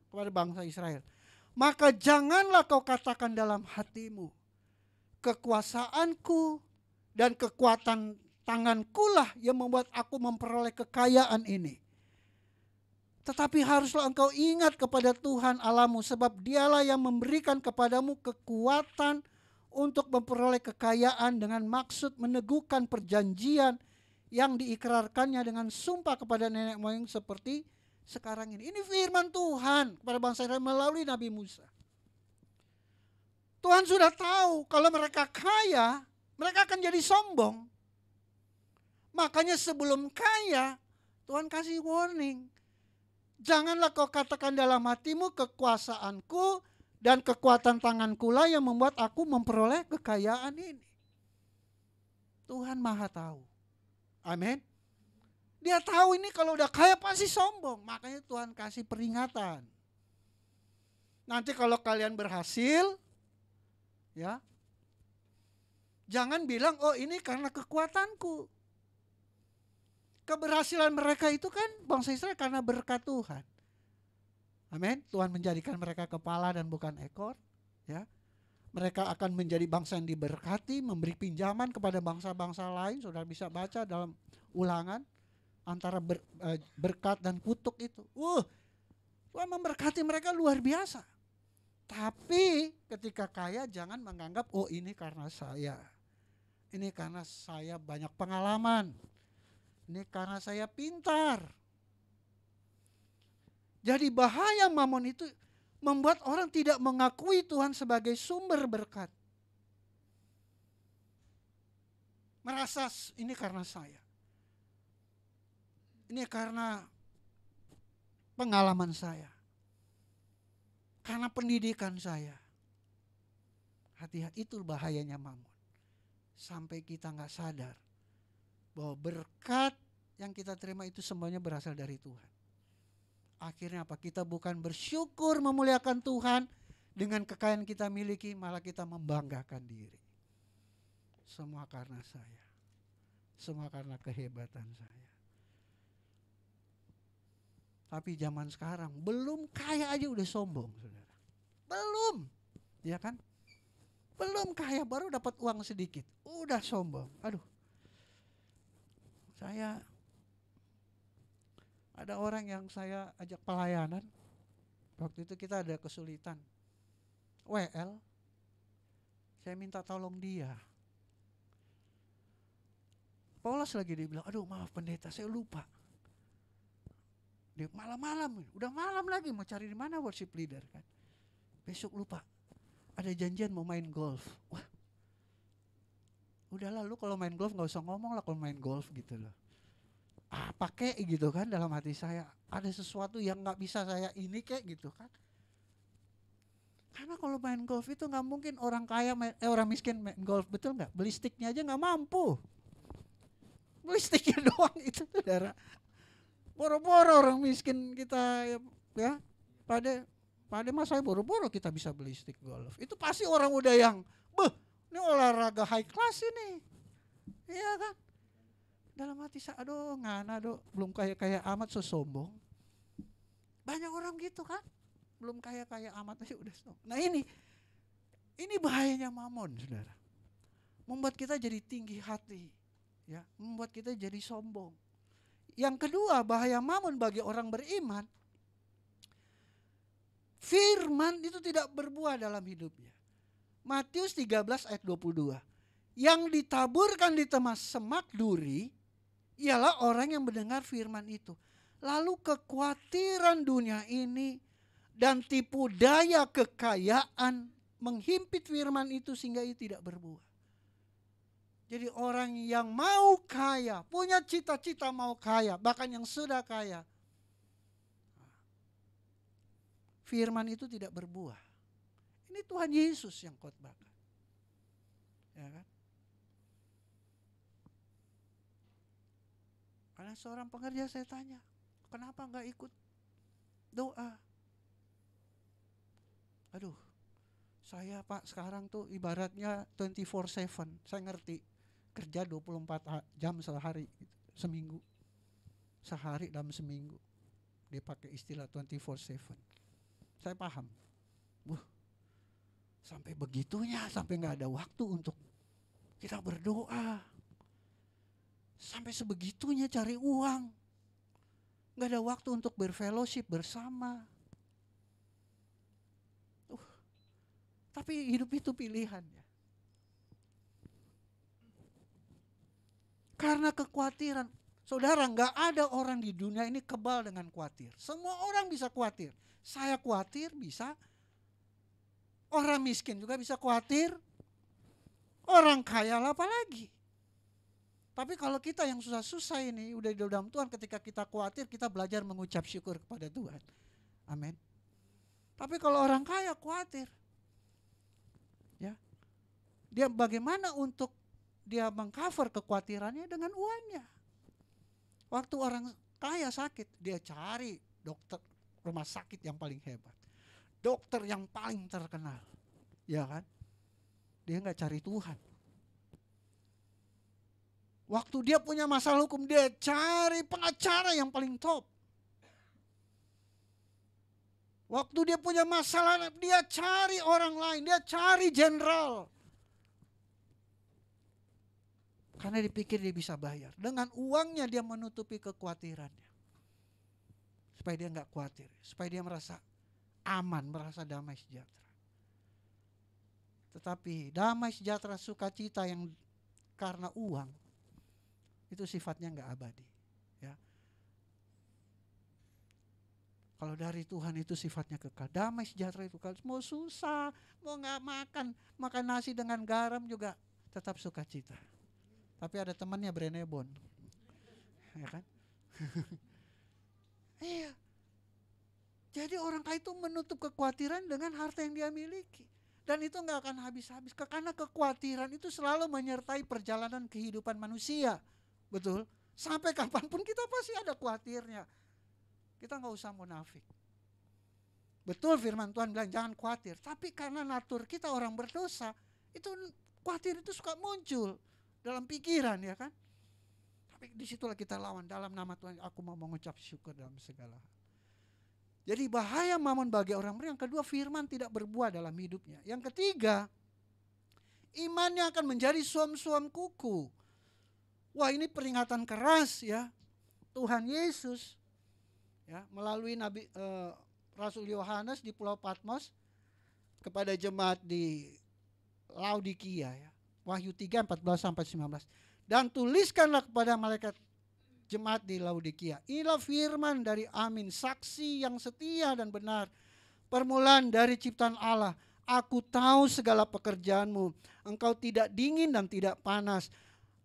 kepada bangsa Israel. Maka janganlah kau katakan dalam hatimu, kekuasaanku dan kekuatan tangankulah yang membuat aku memperoleh kekayaan ini. Tetapi haruslah engkau ingat kepada Tuhan Allahmu, sebab dialah yang memberikan kepadamu kekuatan untuk memperoleh kekayaan dengan maksud meneguhkan perjanjian yang diikrarkannya dengan sumpah kepada nenek moyang seperti sekarang ini. Ini firman Tuhan kepada bangsa Israel melalui Nabi Musa. Tuhan sudah tahu kalau mereka kaya, mereka akan jadi sombong. Makanya sebelum kaya, Tuhan kasih warning. Janganlah kau katakan dalam hatimu, kekuasaanku dan kekuatan tanganku lah yang membuat aku memperoleh kekayaan ini. Tuhan Maha tahu. Amin. Dia tahu ini kalau udah kaya pasti sombong. Makanya Tuhan kasih peringatan. Nanti kalau kalian berhasil, ya, jangan bilang, oh ini karena kekuatanku. Keberhasilan mereka itu kan bangsa Israel karena berkat Tuhan. Amin. Tuhan menjadikan mereka kepala dan bukan ekor. Ya. Mereka akan menjadi bangsa yang diberkati, memberi pinjaman kepada bangsa-bangsa lain. Saudara bisa baca dalam Ulangan antara berkat dan kutuk itu. Tuhan memberkati mereka luar biasa. Tapi ketika kaya jangan menganggap, oh ini karena saya. Ini karena saya banyak pengalaman. Ini karena saya pintar. Jadi bahaya Mammon itu membuat orang tidak mengakui Tuhan sebagai sumber berkat. Merasa ini karena saya. Ini karena pengalaman saya. Karena pendidikan saya. Hati-hati, itu bahayanya Mammon. Sampai kita gak sadar bahwa berkat yang kita terima itu semuanya berasal dari Tuhan. Akhirnya apa? Kita bukan bersyukur memuliakan Tuhan dengan kekayaan kita miliki, malah kita membanggakan diri. Semua karena saya. Semua karena kehebatan saya. Tapi zaman sekarang belum kaya aja udah sombong, saudara. Belum, ya kan? Belum kaya baru dapat uang sedikit, udah sombong. Aduh, saya ada orang yang saya ajak pelayanan. Waktu itu kita ada kesulitan, WL. Saya minta tolong dia. Polos lagi, dia bilang, aduh maaf pendeta, saya lupa. Dia malam-malam, udah malam lagi mau cari di mana worship leader kan. Besok lupa, ada janjian mau main golf. Wah, udahlah lu kalau main golf nggak usah ngomong lah kalau main golf gitu loh. Pakai gitu kan dalam hati saya. Ada sesuatu yang nggak bisa saya ini kayak gitu kan. Karena kalau main golf itu nggak mungkin orang kaya, orang miskin main golf, betul nggak? Beli sticknya aja nggak mampu. Beli sticknya doang itu saudara. Boro-boro orang miskin kita ya pada masa boro-boro kita bisa beli stick golf. Itu pasti orang udah yang, ini olahraga high class ini. Iya kan? Dalam hati saya, aduh ngana belum kaya-kaya amat sombong. Banyak orang gitu kan? Belum kaya-kaya amat aja udah sombong. Nah ini bahayanya mamon, saudara. Membuat kita jadi tinggi hati, ya, membuat kita jadi sombong. Yang kedua, bahaya mamon bagi orang beriman, firman itu tidak berbuah dalam hidupnya. Matius 13 ayat 22. Yang ditaburkan di tengah semak duri ialah orang yang mendengar firman itu. Lalu kekhawatiran dunia ini dan tipu daya kekayaan menghimpit firman itu sehingga itu tidak berbuah. Jadi orang yang mau kaya, punya cita-cita mau kaya, bahkan yang sudah kaya, firman itu tidak berbuah. Ini Tuhan Yesus yang khotbahkan. Ya kan? Ada seorang pengerja saya tanya, kenapa enggak ikut doa? Aduh, saya Pak sekarang tuh ibaratnya 24/7, saya ngerti. Kerja 24 jam sehari, seminggu. Sehari dalam seminggu. Dia pakai istilah 24/7. Saya paham. Sampai begitunya, sampai gak ada waktu untuk kita berdoa. Sampai sebegitunya cari uang. Gak ada waktu untuk berfellowship bersama. Tapi hidup itu pilihan ya. Karena kekhawatiran. Saudara, gak ada orang di dunia ini kebal dengan khawatir. Semua orang bisa khawatir. Saya khawatir bisa. Orang miskin juga bisa khawatir. Orang kaya lah apalagi. Tapi kalau kita yang susah-susah ini udah di dalam Tuhan, ketika kita khawatir kita belajar mengucap syukur kepada Tuhan. Amin. Tapi kalau orang kaya khawatir. Ya. Dia bagaimana untuk dia mengcover kekhawatirannya dengan uangnya. Waktu orang kaya sakit, dia cari dokter rumah sakit yang paling hebat. Dokter yang paling terkenal. Ya kan? Dia enggak cari Tuhan. Waktu dia punya masalah hukum, dia cari pengacara yang paling top. Waktu dia punya masalah, dia cari orang lain, dia cari jenderal. Karena dipikir dia bisa bayar. Dengan uangnya dia menutupi kekhawatirannya. Supaya dia enggak khawatir. Supaya dia merasa aman, merasa damai sejahtera. Tetapi damai sejahtera sukacita yang karena uang, itu sifatnya enggak abadi. Ya. Kalau dari Tuhan itu sifatnya kekal. Damai sejahtera itu kalau mau susah, mau enggak makan nasi dengan garam juga tetap sukacita. Tapi ada temannya Brenebon. Ya kan? Iya. Jadi orang kaya itu menutup kekhawatiran dengan harta yang dia miliki. Dan itu enggak akan habis-habis. Karena kekhawatiran itu selalu menyertai perjalanan kehidupan manusia. Betul? Sampai kapanpun kita pasti ada khawatirnya. Kita enggak usah munafik. Betul firman Tuhan bilang jangan khawatir. Tapi karena natur kita orang berdosa, itu khawatir itu suka muncul dalam pikiran, ya kan? Tapi disitulah kita lawan dalam nama Tuhan. Aku mau mengucap syukur dalam segala hal. Jadi bahaya mamon bagi orang beriman. Yang kedua, firman tidak berbuah dalam hidupnya. Yang ketiga, imannya akan menjadi suam-suam kuku. Wah, ini peringatan keras ya. Tuhan Yesus ya melalui Rasul Yohanes di Pulau Patmos kepada jemaat di Laodikia ya. Wahyu 3 14-19. Dan tuliskanlah kepada malaikat jemaat di Laodikia. Inilah firman dari Amin, saksi yang setia dan benar, permulaan dari ciptaan Allah. Aku tahu segala pekerjaanmu. Engkau tidak dingin dan tidak panas.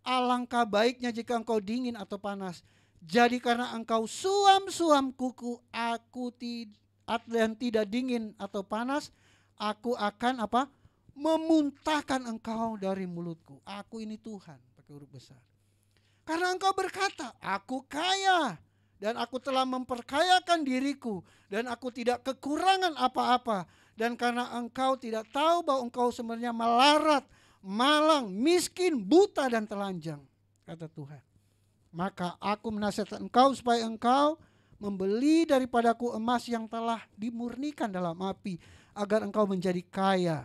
Alangkah baiknya jika engkau dingin atau panas. Jadi karena engkau suam-suam kuku, aku dan tidak dingin atau panas, aku akan apa? Memuntahkan engkau dari mulutku. Aku ini Tuhan, pakai huruf besar. Karena engkau berkata, aku kaya dan aku telah memperkayakan diriku dan aku tidak kekurangan apa-apa. Dan karena engkau tidak tahu bahwa engkau sebenarnya melarat, malang, miskin, buta dan telanjang, kata Tuhan. Maka aku menasihatkan engkau supaya engkau membeli daripadaku emas yang telah dimurnikan dalam api, agar engkau menjadi kaya,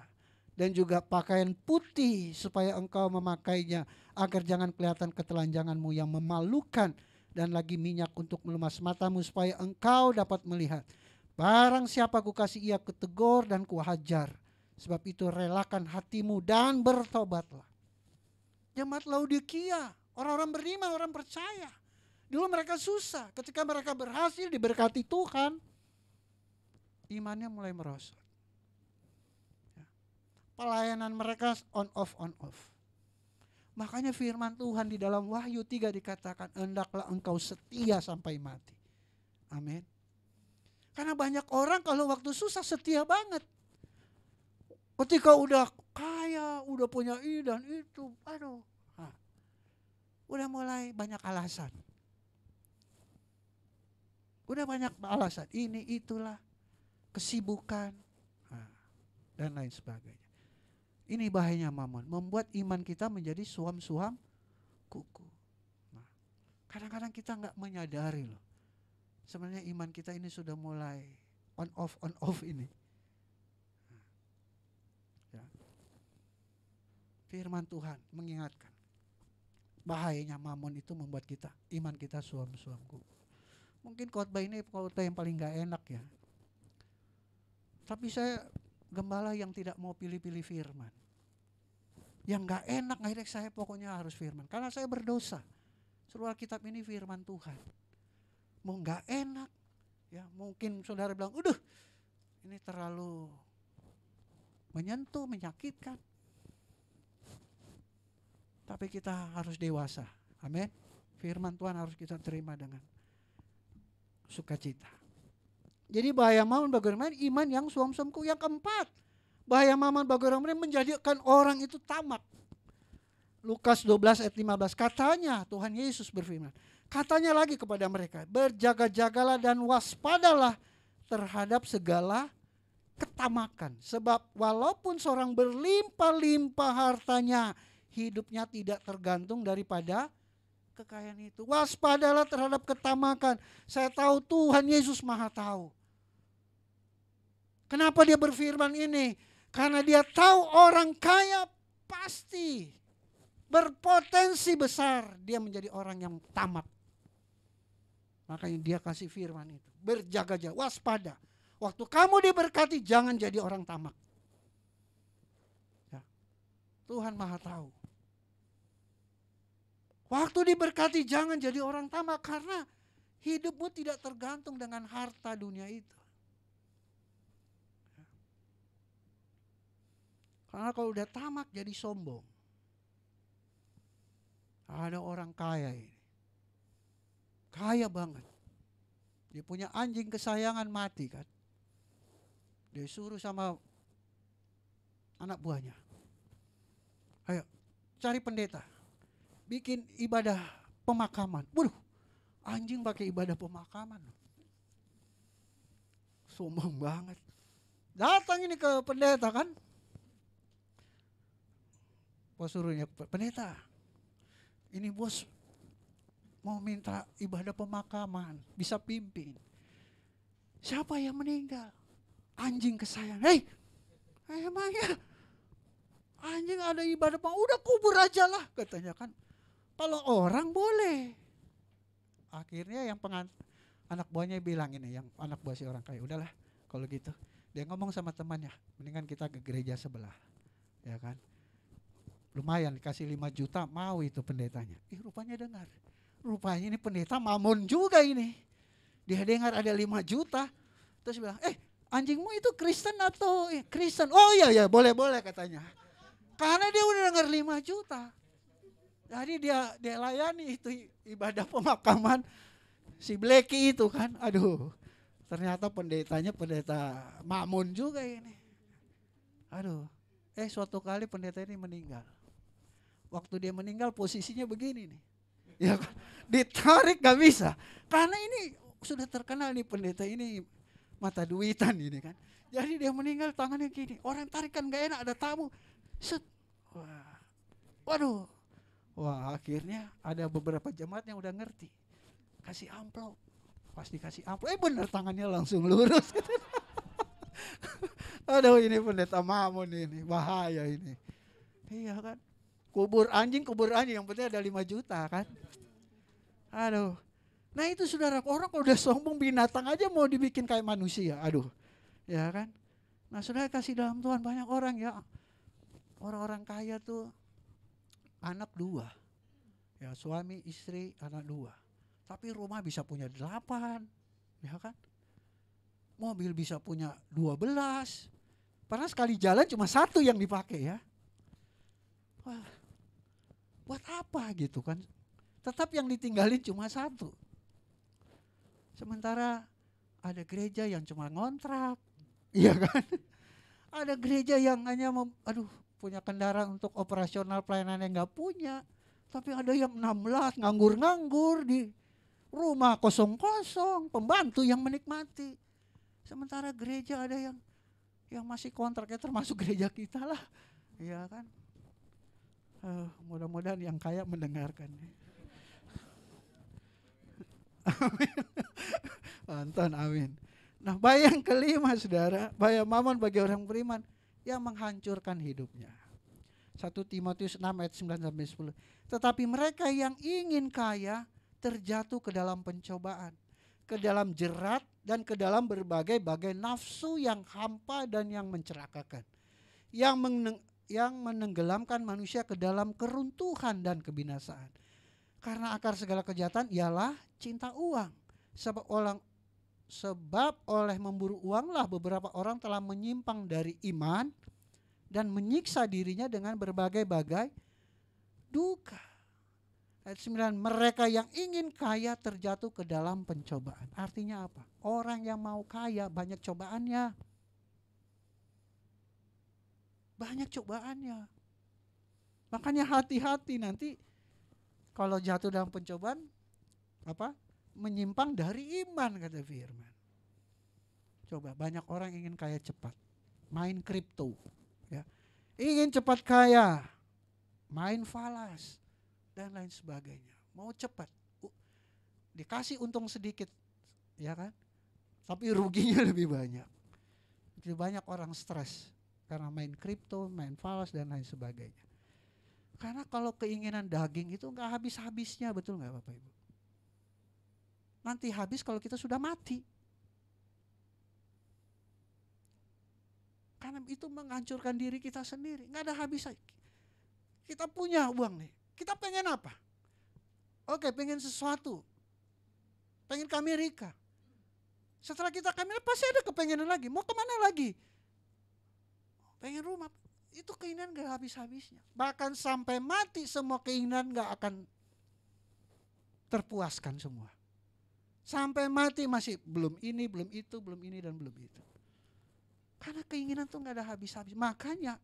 dan juga pakaian putih supaya engkau memakainya, agar jangan kelihatan ketelanjanganmu yang memalukan, dan lagi minyak untuk melumas matamu supaya engkau dapat melihat. Barang siapa kukasih ia kutegur dan kuhajar. Sebab itu relakan hatimu dan bertobatlah. Jemaat Laodikia, orang-orang beriman, orang percaya. Dulu mereka susah, ketika mereka berhasil diberkati Tuhan, imannya mulai merosot. Pelayanan mereka on off. Makanya firman Tuhan di dalam Wahyu 3 dikatakan, hendaklah engkau setia sampai mati. Amin. Karena banyak orang kalau waktu susah setia banget. Ketika udah kaya, udah punya ini dan itu, udah mulai banyak alasan. Udah banyak alasan, ini itulah, kesibukan, dan lain sebagainya. Ini bahayanya mamon, membuat iman kita menjadi suam-suam kuku. Nah, kadang-kadang kita nggak menyadari loh, sebenarnya iman kita ini sudah mulai on off ini. Ya. Firman Tuhan mengingatkan, bahayanya mamon itu membuat kita, iman kita suam-suam kuku. Mungkin khotbah ini khotbah yang paling nggak enak ya. Tapi saya gembala yang tidak mau pilih-pilih firman. Yang gak enak, saya pokoknya harus firman. Karena saya berdosa. Seluruh kitab ini firman Tuhan. Mau gak enak, ya mungkin saudara bilang, udah ini terlalu menyentuh, menyakitkan. Tapi kita harus dewasa. Amin. Firman Tuhan harus kita terima dengan sukacita. Jadi bahaya mamon bagi orang iman yang suam-suamku. Yang keempat, bahaya mamon bagi orang menjadikan orang itu tamak. Lukas 12 ayat 15, katanya Tuhan Yesus berfirman, katanya lagi kepada mereka, berjaga-jagalah dan waspadalah terhadap segala ketamakan. Sebab walaupun seorang berlimpah-limpah hartanya, hidupnya tidak tergantung daripada kekayaan itu. Waspadalah terhadap ketamakan. Saya tahu Tuhan Yesus Maha tahu. Kenapa dia berfirman ini? Karena dia tahu orang kaya pasti berpotensi besar dia menjadi orang yang tamak. Makanya dia kasih firman itu. Berjaga-jaga, waspada. Waktu kamu diberkati jangan jadi orang tamak. Ya. Tuhan Maha tahu. Waktu diberkati jangan jadi orang tamak karena hidupmu tidak tergantung dengan harta dunia itu. Karena kalau udah tamak jadi sombong. Ada orang kaya ini. Kaya banget. Dia punya anjing kesayangan mati kan. Dia suruh sama anak buahnya. Ayo cari pendeta. Bikin ibadah pemakaman. Waduh, anjing pakai ibadah pemakaman. Sombong banget. Datang ini ke pendeta kan. Bos suruhnya, pendeta, ini bos mau minta ibadah pemakaman, bisa pimpin. Siapa yang meninggal? Anjing kesayangan. Hei, emangnya anjing ada ibadah, udah kubur aja lah katanya kan. Kalau orang boleh. Akhirnya yang anak buahnya bilang ini, yang anak buah si orang kaya, udahlah kalau gitu. Dia ngomong sama temannya, mendingan kita ke gereja sebelah. Ya kan. Lumayan dikasih 5 juta, mau itu pendetanya. Rupanya dengar. Rupanya ini pendeta Mamun juga ini. Dia dengar ada 5 juta. Terus bilang, anjingmu itu Kristen atau Kristen? Oh iya boleh katanya. Karena dia udah dengar 5 juta. Jadi dia layani itu ibadah pemakaman si Bleki itu kan. Aduh, ternyata pendetanya pendeta Mamun juga ini. Aduh, suatu kali pendeta ini meninggal. Waktu dia meninggal posisinya begini nih. Ya kan? Ditarik gak bisa. Karena ini sudah terkenal nih pendeta ini mata duitan ini kan. Jadi dia meninggal tangannya gini. Orang tarik kan gak enak, ada tamu. Set. Waduh. Wah, akhirnya ada beberapa jemaat yang udah ngerti. Kasih amplop. Pas dikasih amplop, bener tangannya langsung lurus. Aduh, ini pendeta Mamun ini, bahaya ini. Iya kan. Kubur anjing yang penting ada 5 juta kan. Aduh. Nah itu saudara, orang kalau udah sombong binatang aja mau dibikin kayak manusia. Aduh. Ya kan. Nah saudara kasih dalam Tuhan, banyak orang ya. Orang-orang kaya tuh anak 2. Ya suami, istri, anak 2. Tapi rumah bisa punya 8. Ya kan. Mobil bisa punya 12. Padahal sekali jalan cuma 1 yang dipakai ya. Wah, buat apa gitu kan. Tetap yang ditinggalin cuma 1. Sementara ada gereja yang cuma ngontrak. Iya kan. Ada gereja yang hanya punya kendaraan untuk operasional pelayanan yang gak punya. Tapi ada yang 16 nganggur-nganggur di rumah kosong-kosong. Pembantu yang menikmati. Sementara gereja ada yang masih kontraknya, termasuk gereja kita lah. Iya kan. Mudah-mudahan yang kaya mendengarkan. Amin. Anton, amin. Nah, bahaya yang kelima saudara, bahaya Mammon bagi orang beriman yang menghancurkan hidupnya. 1 Timotius 6 ayat 9-10. Tetapi mereka yang ingin kaya terjatuh ke dalam pencobaan, ke dalam jerat dan ke dalam berbagai-bagai nafsu yang hampa dan yang mencelakakan, yang menenggelamkan manusia ke dalam keruntuhan dan kebinasaan. Karena akar segala kejahatan ialah cinta uang. Sebab oleh memburu uanglah beberapa orang telah menyimpang dari iman dan menyiksa dirinya dengan berbagai-bagai duka. Ayat 9, mereka yang ingin kaya terjatuh ke dalam pencobaan. Artinya apa? Orang yang mau kaya banyak cobaannya. Banyak cobaannya. Makanya hati-hati nanti kalau jatuh dalam pencobaan menyimpang dari iman, kata firman. Coba, banyak orang ingin kaya cepat, main kripto, ya. Ingin cepat kaya, main falas dan lain sebagainya. Mau cepat, dikasih untung sedikit, ya kan? Tapi ruginya lebih banyak. Jadi banyak orang stres karena main kripto, main falas dan lain sebagainya. Karena kalau keinginan daging itu enggak habis-habisnya, betul enggak Bapak Ibu? Nanti habis kalau kita sudah mati. Karena itu menghancurkan diri kita sendiri, enggak ada habisnya. Kita punya uang nih, kita pengen apa? Oke, pengen sesuatu. Pengen ke Amerika. Setelah kita ke Amerika pasti ada kepengenan lagi, mau kemana lagi? Pengen rumah. Itu keinginan gak habis-habisnya. Bahkan sampai mati semua keinginan gak akan terpuaskan semua. Sampai mati masih belum ini, belum itu, belum ini dan belum itu. Karena keinginan tuh gak ada habis-habis. Makanya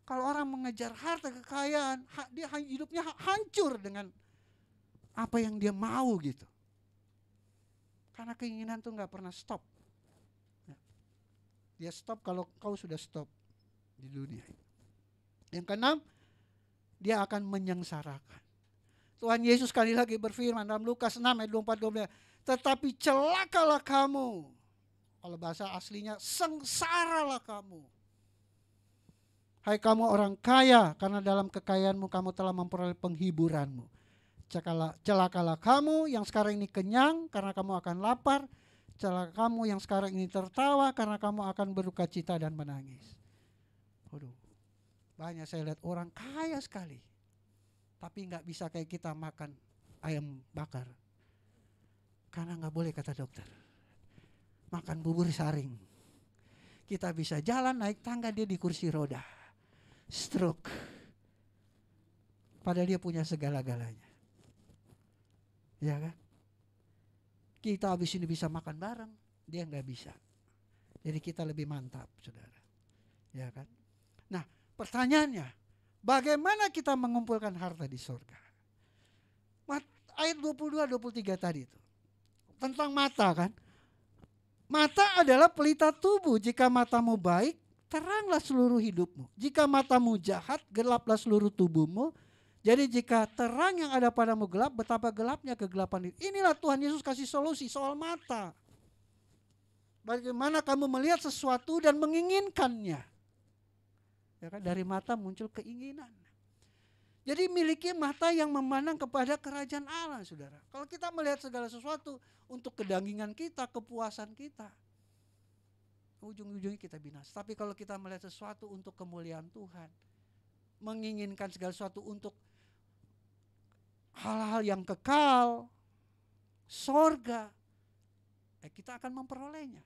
kalau orang mengejar harta kekayaan, dia hidupnya hancur dengan apa yang dia mau gitu. Karena keinginan tuh gak pernah stop. Dia stop kalau kau sudah stop di dunia ini. Yang keenam, dia akan menyengsarakan. Tuhan Yesus sekali lagi berfirman dalam Lukas 6 ayat 24-25, tetapi celakalah kamu Kalau bahasa aslinya, sengsaralah kamu. Hai kamu orang kaya, karena dalam kekayaanmu kamu telah memperoleh penghiburanmu. Celakalah kamu yang sekarang ini kenyang, karena kamu akan lapar. Celaka kamu yang sekarang ini tertawa, karena kamu akan berduka cita dan menangis. Waduh, banyak saya lihat orang kaya sekali, tapi nggak bisa kayak kita makan ayam bakar. Karena nggak boleh kata dokter. Makan bubur saring. Kita bisa jalan naik tangga, dia di kursi roda. Stroke. Padahal dia punya segala-galanya. Ya kan? Kita habis ini bisa makan bareng, dia nggak bisa. Jadi kita lebih mantap, saudara. Ya kan? Nah, pertanyaannya, bagaimana kita mengumpulkan harta di surga? Ayat 22-23 tadi itu. Tentang mata kan? Mata adalah pelita tubuh. Jika matamu baik, teranglah seluruh hidupmu. Jika matamu jahat, gelaplah seluruh tubuhmu. Jadi jika terang yang ada padamu gelap, betapa gelapnya kegelapan itu. Inilah Tuhan Yesus kasih solusi soal mata. Bagaimana kamu melihat sesuatu dan menginginkannya. Ya kan? Dari mata muncul keinginan. Jadi miliki mata yang memandang kepada kerajaan Allah, saudara. Kalau kita melihat segala sesuatu untuk kedangingan kita, kepuasan kita, ujung-ujungnya kita binasa. Tapi kalau kita melihat sesuatu untuk kemuliaan Tuhan, menginginkan segala sesuatu untuk hal-hal yang kekal, sorga, kita akan memperolehnya.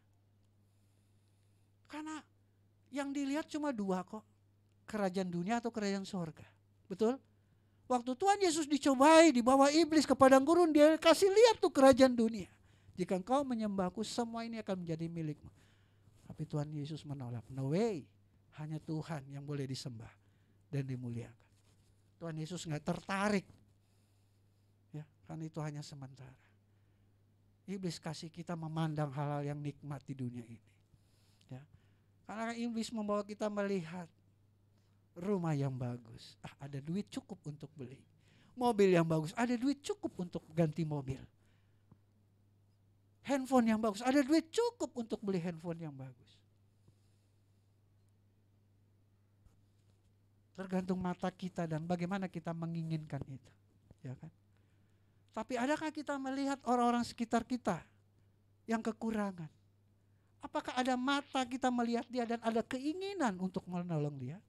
Karena yang dilihat cuma dua kok, kerajaan dunia atau kerajaan sorga. Betul? Waktu Tuhan Yesus dicobai, dibawa iblis ke padang gurun, dia kasih lihat tuh kerajaan dunia. Jika engkau menyembahku, semua ini akan menjadi milikmu. Tapi Tuhan Yesus menolak. No way, hanya Tuhan yang boleh disembah dan dimuliakan. Tuhan Yesus nggak tertarik, ya, karena itu hanya sementara. Iblis kasih kita memandang hal-hal yang nikmat di dunia ini, ya. Karena iblis membawa kita melihat rumah yang bagus, ada duit cukup untuk beli. Mobil yang bagus, ada duit cukup untuk ganti mobil. Handphone yang bagus, ada duit cukup untuk beli handphone yang bagus. Tergantung mata kita dan bagaimana kita menginginkan itu, ya kan? Tapi adakah kita melihat orang-orang sekitar kita yang kekurangan? Apakah ada mata kita melihat dia dan ada keinginan untuk menolong dia?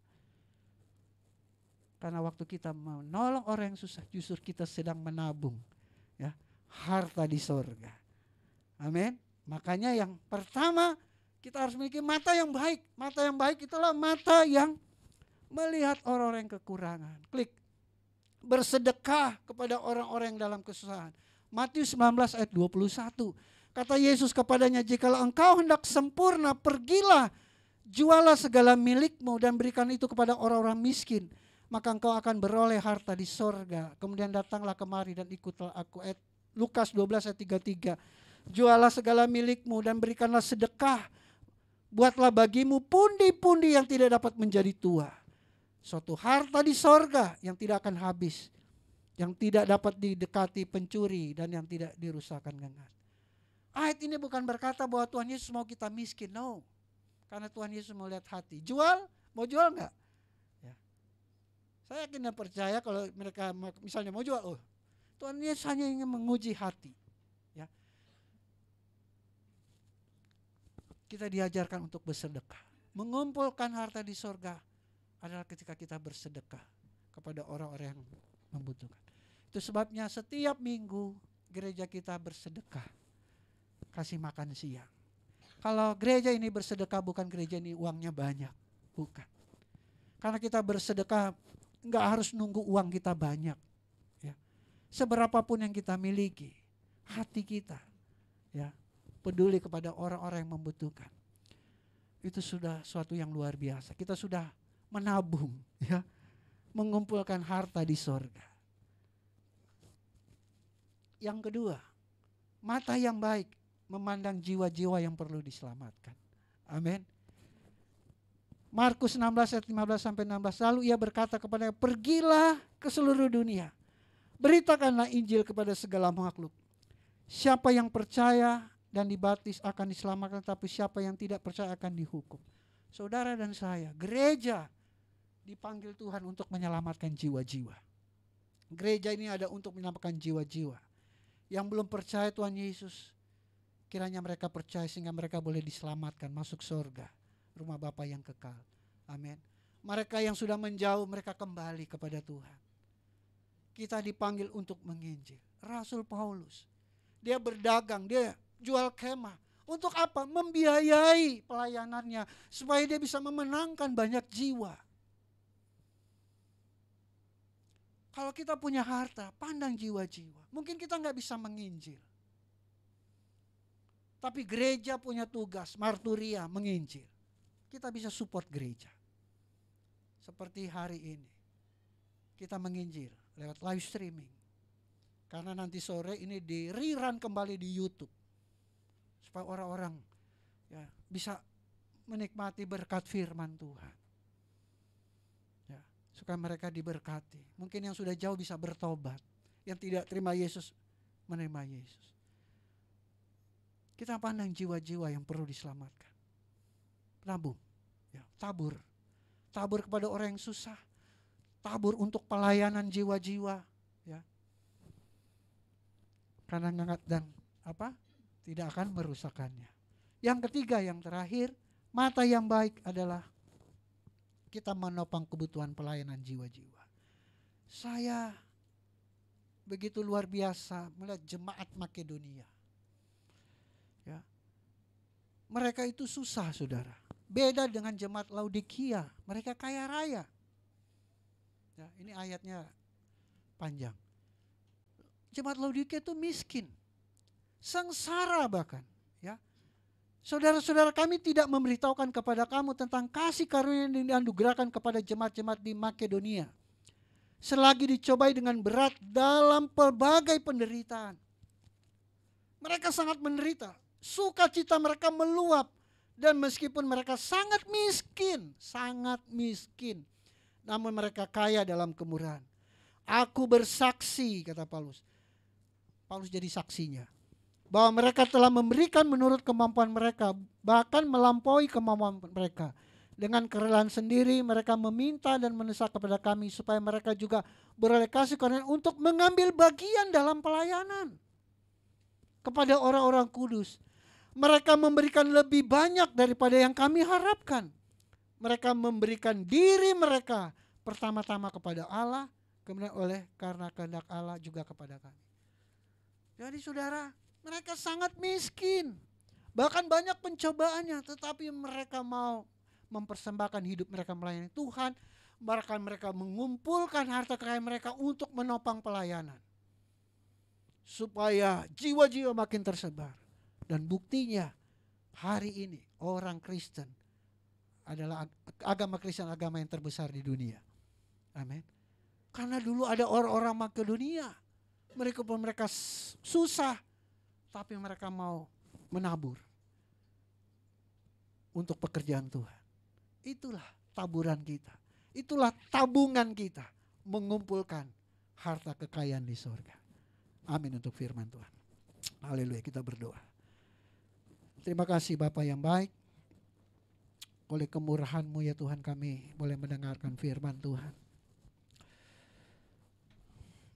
Karena waktu kita menolong orang yang susah, justru kita sedang menabung, ya, harta di sorga. Amin. Makanya yang pertama kita harus memiliki mata yang baik. Mata yang baik itulah mata yang melihat orang-orang yang kekurangan. Klik. Bersedekah kepada orang-orang yang dalam kesusahan. Matius 19 ayat 21. Kata Yesus kepadanya, jikalau engkau hendak sempurna, pergilah, jualah segala milikmu dan berikan itu kepada orang-orang miskin. Maka engkau akan beroleh harta di sorga. Kemudian datanglah kemari dan ikutlah aku. Lukas 12 ayat 33. Jualah segala milikmu dan berikanlah sedekah. Buatlah bagimu pundi-pundi yang tidak dapat menjadi tua. Suatu harta di sorga yang tidak akan habis. Yang tidak dapat didekati pencuri dan yang tidak dirusakkan gengat. Ayat ini bukan berkata bahwa Tuhan Yesus mau kita miskin. No. Karena Tuhan Yesus mau lihat hati. Jual? Mau jual enggak? Saya yakin dan percaya kalau mereka misalnya mau jual, Tuhan Yesus hanya ingin menguji hati. Ya. Kita diajarkan untuk bersedekah. Mengumpulkan harta di sorga adalah ketika kita bersedekah kepada orang-orang yang membutuhkan. Itu sebabnya setiap minggu gereja kita bersedekah. Kasih makan siang. Kalau gereja ini bersedekah bukan gereja ini uangnya banyak. Bukan. Karena kita bersedekah enggak harus nunggu uang kita banyak, ya. Seberapapun yang kita miliki, hati kita, ya, peduli kepada orang-orang yang membutuhkan. Itu sudah suatu yang luar biasa. Kita sudah menabung, ya, mengumpulkan harta di sorga. Yang kedua, mata yang baik memandang jiwa-jiwa yang perlu diselamatkan. Amin. Markus 16 ayat 15 sampai 16. Lalu ia berkata kepadanya, pergilah ke seluruh dunia. Beritakanlah Injil kepada segala makhluk. Siapa yang percaya dan dibaptis akan diselamatkan, tapi siapa yang tidak percaya akan dihukum. Saudara dan saya, gereja dipanggil Tuhan untuk menyelamatkan jiwa-jiwa. Gereja ini ada untuk menyelamatkan jiwa-jiwa yang belum percaya Tuhan Yesus. Kiranya mereka percaya sehingga mereka boleh diselamatkan masuk surga, rumah Bapa yang kekal. Amin. Mereka yang sudah menjauh, mereka kembali kepada Tuhan. Kita dipanggil untuk menginjil. Rasul Paulus, dia berdagang, dia jual kemah. Untuk apa? Membiayai pelayanannya supaya dia bisa memenangkan banyak jiwa. Kalau kita punya harta, pandang jiwa-jiwa. Mungkin kita nggak bisa menginjil. Tapi gereja punya tugas, marturia, menginjil. Kita bisa support gereja. Seperti hari ini. Kita menginjil lewat live streaming. Karena nanti sore ini di rerun kembali di YouTube. Supaya orang-orang ya, bisa menikmati berkat firman Tuhan. Ya, supaya mereka diberkati. Mungkin yang sudah jauh bisa bertobat. Yang tidak terima Yesus, menerima Yesus. Kita pandang jiwa-jiwa yang perlu diselamatkan. Nabung, ya, tabur. Tabur kepada orang yang susah. Tabur untuk pelayanan jiwa-jiwa. Ya. Karena dan apa? Tidak akan merusakannya. Yang ketiga, yang terakhir, mata yang baik adalah kita menopang kebutuhan pelayanan jiwa-jiwa. Saya begitu luar biasa melihat jemaat Makedonia. Ya. Mereka itu susah, saudara. Beda dengan jemaat Laodikia, mereka kaya raya. Ya, ini ayatnya panjang. Jemaat Laodikia itu miskin. Sengsara bahkan, ya. Saudara-saudara, kami tidak memberitahukan kepada kamu tentang kasih karunia yang dianugerahkan kepada jemaat-jemaat di Makedonia. Selagi dicobai dengan berat dalam pelbagai penderitaan. Mereka sangat menderita, sukacita mereka meluap, dan meskipun mereka sangat miskin, namun mereka kaya dalam kemurahan. Aku bersaksi, kata Paulus. Paulus jadi saksinya. Bahwa mereka telah memberikan menurut kemampuan mereka, bahkan melampaui kemampuan mereka. Dengan kerelaan sendiri mereka meminta dan mendesak kepada kami supaya mereka juga beroleh kasih karunia untuk mengambil bagian dalam pelayanan kepada orang-orang kudus. Mereka memberikan lebih banyak daripada yang kami harapkan. Mereka memberikan diri mereka pertama-tama kepada Allah, kemudian karena kehendak Allah juga kepada kami. Jadi saudara, mereka sangat miskin. Bahkan banyak pencobaannya, tetapi mereka mau mempersembahkan hidup mereka melayani Tuhan. Bahkan mereka mengumpulkan harta kekayaan mereka untuk menopang pelayanan. Supaya jiwa-jiwa makin tersebar. Dan buktinya hari ini orang Kristen adalah agama Kristen, agama yang terbesar di dunia. Amin. Karena dulu ada orang-orang Makedonia. Mereka susah. Tapi mereka mau menabur untuk pekerjaan Tuhan. Itulah taburan kita. Itulah tabungan kita. Mengumpulkan harta kekayaan di surga. Amin untuk firman Tuhan. Haleluya, kita berdoa. Terima kasih Bapa yang baik. Oleh kemurahan-Mu ya Tuhan, kami boleh mendengarkan firman Tuhan.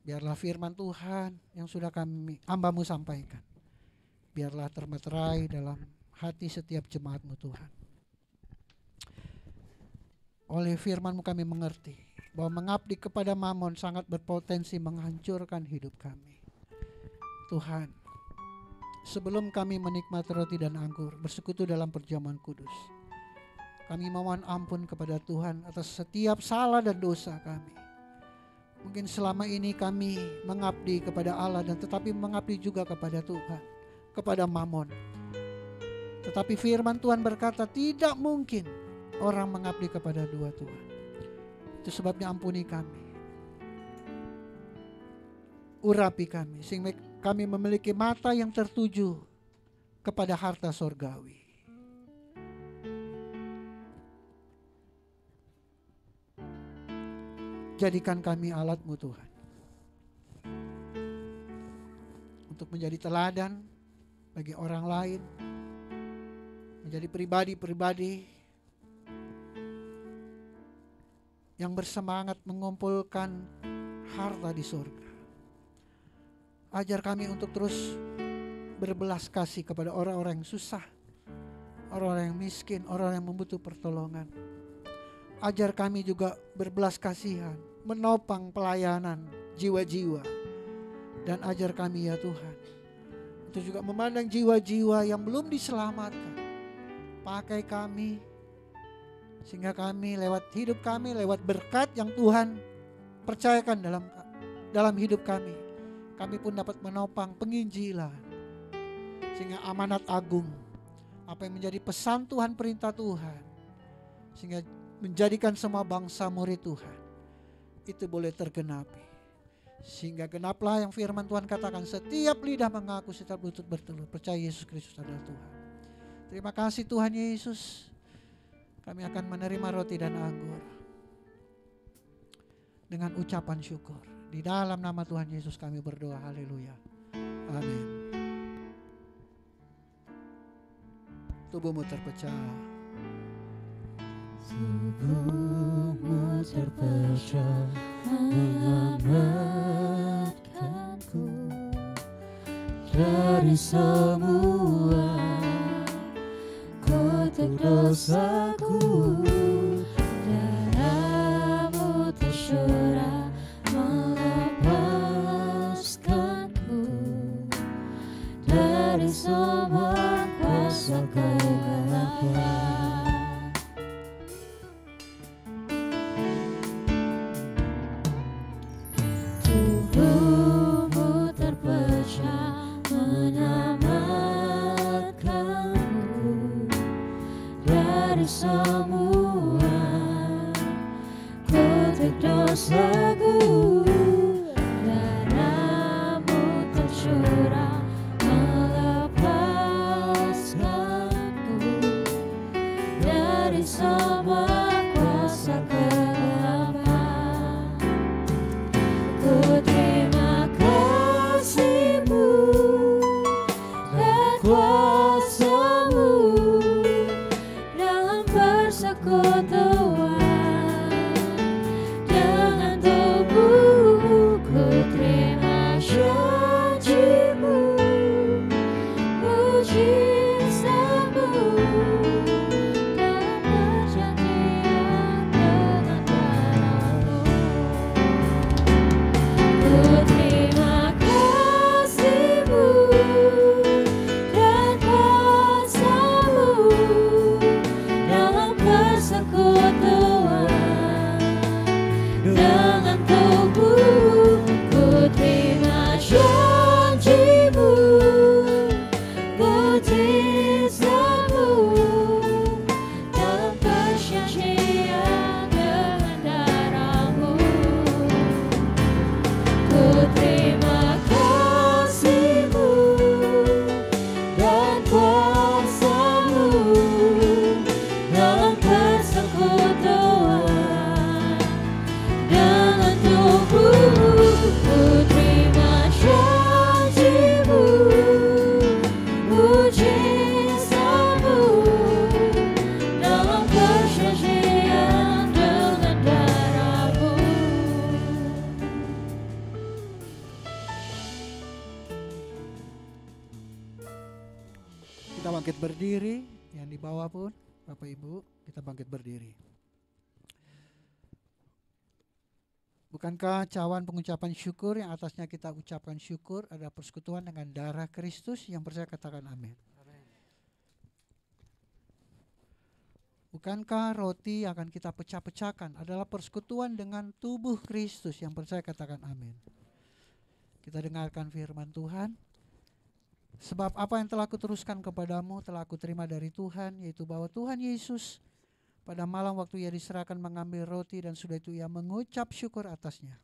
Biarlah firman Tuhan yang sudah hamba-Mu sampaikan. Biarlah termeterai dalam hati setiap jemaat-Mu Tuhan. Oleh firman-Mu kami mengerti bahwa mengabdi kepada Mamon sangat berpotensi menghancurkan hidup kami. Tuhan, sebelum kami menikmati roti dan anggur, bersekutu dalam perjamuan kudus, kami mohon ampun kepada Tuhan atas setiap salah dan dosa kami. Mungkin selama ini kami mengabdi kepada Allah dan tetapi mengabdi juga kepada Tuhan, kepada Mamon. Tetapi firman Tuhan berkata tidak mungkin orang mengabdi kepada dua Tuhan. Itu sebabnya ampuni kami. Urapi kami sehingga kami memiliki mata yang tertuju kepada harta sorgawi. Jadikan kami alat-Mu Tuhan. Untuk menjadi teladan bagi orang lain, menjadi pribadi-pribadi yang bersemangat mengumpulkan harta di surga. Ajar kami untuk terus berbelas kasih kepada orang-orang yang susah, orang-orang yang miskin, orang yang membutuh pertolongan. Ajar kami juga berbelas kasihan, menopang pelayanan jiwa-jiwa. Dan ajar kami ya Tuhan, untuk juga memandang jiwa-jiwa yang belum diselamatkan. Pakai kami, sehingga kami lewat hidup kami, lewat berkat yang Tuhan percayakan dalam hidup kami pun dapat menopang penginjilan. Sehingga amanat agung, apa yang menjadi pesan Tuhan, perintah Tuhan, sehingga menjadikan semua bangsa murid Tuhan, itu boleh tergenapi. Sehingga genaplah yang firman Tuhan katakan, setiap lidah mengaku, setiap lutut bertelur percaya Yesus Kristus adalah Tuhan. Terima kasih Tuhan Yesus. Kami akan menerima roti dan anggur dengan ucapan syukur. Di dalam nama Tuhan Yesus kami berdoa, haleluya, amin. Tubuhmu terpecah, tubuhmu terpecah menyelamatkanku dari semua kotak dosaku. Darahmu tercurah melepaskanku dari semua kuasa kegelapan. Tubuhmu terpecah menyelamatkanku dari semua kotak dosaku. Darahmu tercurah melepaskanku dari semua kuasa kegelapan. Ku terima kasih-Mu dan kuasa-Mu dalam persekutuan dengan tubuh-Mu. Ku terima janji-Mu, mujizat-Mu dalam perjanjian dengan darah-Mu. Ku terima kasih-Mu dan kuasa-Mu dalam persekutuan dengan tubuh. Ku terima janji-Mu, mujizat-Mu dalam perjanjian dengan darah-Mu. Ku terima kasih-Mu dan kuasa-Mu dalam persekutuan dengan tubuh. Ku terima janji-Mu, mujizat-Mu dalam perjanjian dengan darah-Mu. kita bangkit berdiri. Yang di bawah pun Bapak Ibu, kita bangkit berdiri. Bukankah cawan pengucapan syukur yang atasnya kita ucapkan syukur adalah persekutuan dengan darah Kristus? Yang percaya katakan amin. Bukankah roti yang akan kita pecah-pecahkan adalah persekutuan dengan tubuh Kristus? Yang percaya katakan amin. Kita dengarkan firman Tuhan. Sebab apa yang telah kuteruskan kepadamu telah aku terima dari Tuhan, yaitu bahwa Tuhan Yesus pada malam waktu ia diserahkan mengambil roti dan sudah itu ia mengucap syukur atasnya.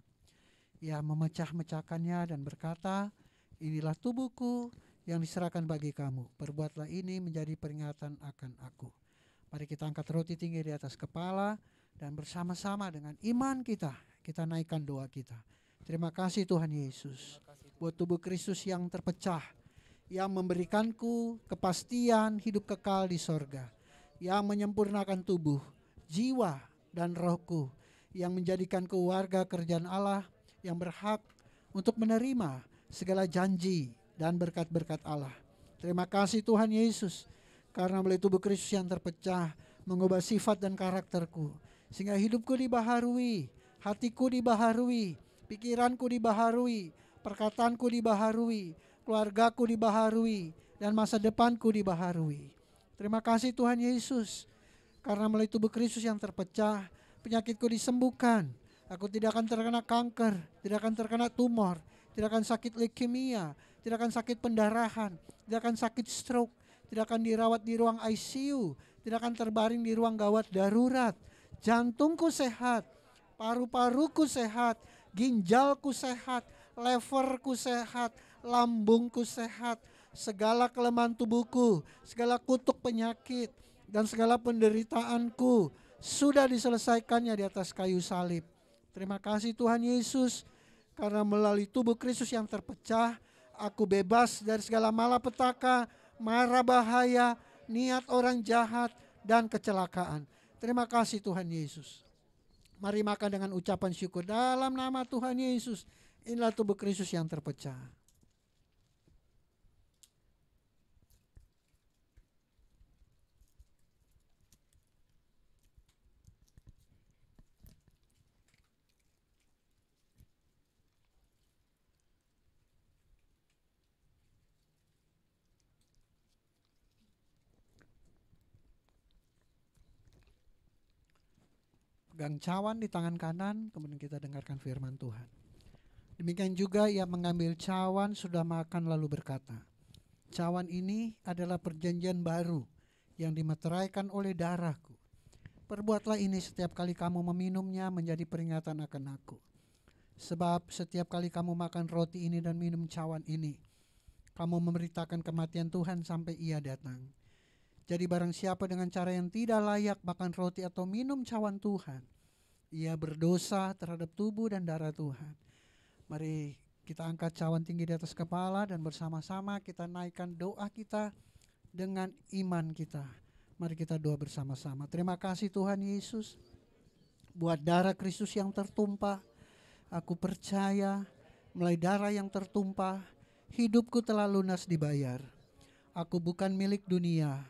Ia memecah-mecahkannya dan berkata, inilah tubuhku yang diserahkan bagi kamu. Perbuatlah ini menjadi peringatan akan aku. Mari kita angkat roti tinggi di atas kepala dan bersama-sama dengan iman kita naikkan doa kita. Terima kasih Tuhan Yesus buat tubuh Kristus yang terpecah, yang memberikanku kepastian hidup kekal di sorga, yang menyempurnakan tubuh, jiwa, dan rohku, yang menjadikanku warga kerajaan Allah yang berhak untuk menerima segala janji dan berkat-berkat Allah. Terima kasih Tuhan Yesus, karena melalui tubuh Kristus yang terpecah mengubah sifat dan karakterku, sehingga hidupku dibaharui, hatiku dibaharui, pikiranku dibaharui, perkataanku dibaharui, keluargaku dibaharui, dan masa depanku dibaharui. Terima kasih Tuhan Yesus, karena melalui tubuh Kristus yang terpecah, penyakitku disembuhkan. Aku tidak akan terkena kanker, tidak akan terkena tumor, tidak akan sakit leukemia, tidak akan sakit pendarahan, tidak akan sakit stroke, tidak akan dirawat di ruang ICU, tidak akan terbaring di ruang gawat darurat. Jantungku sehat, paru-paruku sehat, ginjalku sehat, leverku sehat, lambungku sehat, segala kelemahan tubuhku, segala kutuk penyakit, dan segala penderitaanku sudah diselesaikannya di atas kayu salib. Terima kasih Tuhan Yesus, karena melalui tubuh Kristus yang terpecah, aku bebas dari segala malapetaka, mara bahaya, niat orang jahat, dan kecelakaan. Terima kasih Tuhan Yesus. Mari makan dengan ucapan syukur dalam nama Tuhan Yesus. Inilah tubuh Kristus yang terpecah. Pegang cawan di tangan kanan, kemudian kita dengarkan firman Tuhan. Demikian juga ia mengambil cawan sudah makan lalu berkata, cawan ini adalah perjanjian baru yang dimeteraikan oleh darahku. Perbuatlah ini setiap kali kamu meminumnya menjadi peringatan akan aku. Sebab setiap kali kamu makan roti ini dan minum cawan ini, kamu memberitakan kematian Tuhan sampai ia datang. Jadi barang siapa dengan cara yang tidak layak makan roti atau minum cawan Tuhan, ia berdosa terhadap tubuh dan darah Tuhan. Mari kita angkat cawan tinggi di atas kepala dan bersama-sama kita naikkan doa kita dengan iman kita. Mari kita doa bersama-sama. Terima kasih Tuhan Yesus buat darah Kristus yang tertumpah. Aku percaya melalui darah yang tertumpah, hidupku telah lunas dibayar. Aku bukan milik dunia,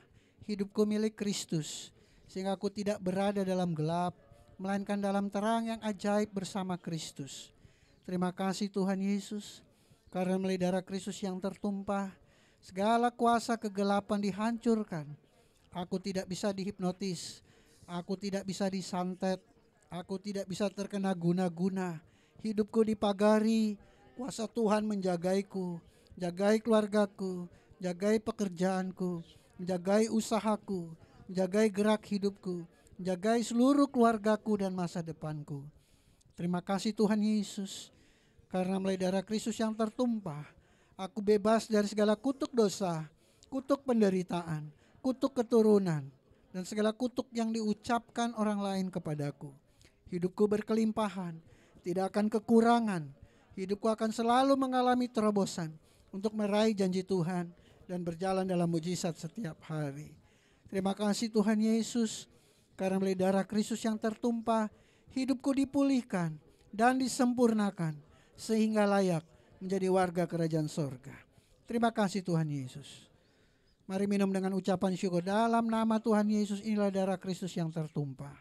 hidupku milik Kristus, sehingga aku tidak berada dalam gelap, melainkan dalam terang yang ajaib bersama Kristus. Terima kasih Tuhan Yesus, karena melalui darah Kristus yang tertumpah, segala kuasa kegelapan dihancurkan. Aku tidak bisa dihipnotis, aku tidak bisa disantet, aku tidak bisa terkena guna-guna. Hidupku dipagari, kuasa Tuhan menjagaiku, jagai keluargaku, jagai pekerjaanku, menjagai usahaku, menjagai gerak hidupku, menjagai seluruh keluargaku dan masa depanku. Terima kasih Tuhan Yesus, karena melalui darah Kristus yang tertumpah, aku bebas dari segala kutuk dosa, kutuk penderitaan, kutuk keturunan, dan segala kutuk yang diucapkan orang lain kepadaku. Hidupku berkelimpahan, tidak akan kekurangan. Hidupku akan selalu mengalami terobosan untuk meraih janji Tuhan dan berjalan dalam mujizat setiap hari. Terima kasih Tuhan Yesus, karena melalui darah Kristus yang tertumpah, hidupku dipulihkan dan disempurnakan sehingga layak menjadi warga kerajaan sorga. Terima kasih Tuhan Yesus. Mari minum dengan ucapan syukur dalam nama Tuhan Yesus. Inilah darah Kristus yang tertumpah.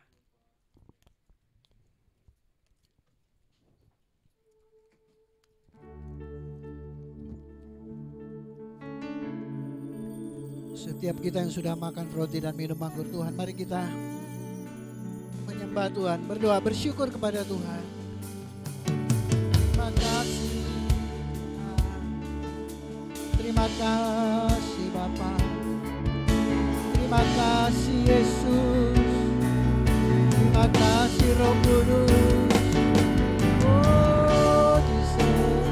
Setiap kita yang sudah makan roti dan minum anggur Tuhan, mari kita menyembah Tuhan, berdoa, bersyukur kepada Tuhan. Terima kasih, terima kasih Bapa, terima kasih Yesus, terima kasih Roh Kudus. Oh Jesus,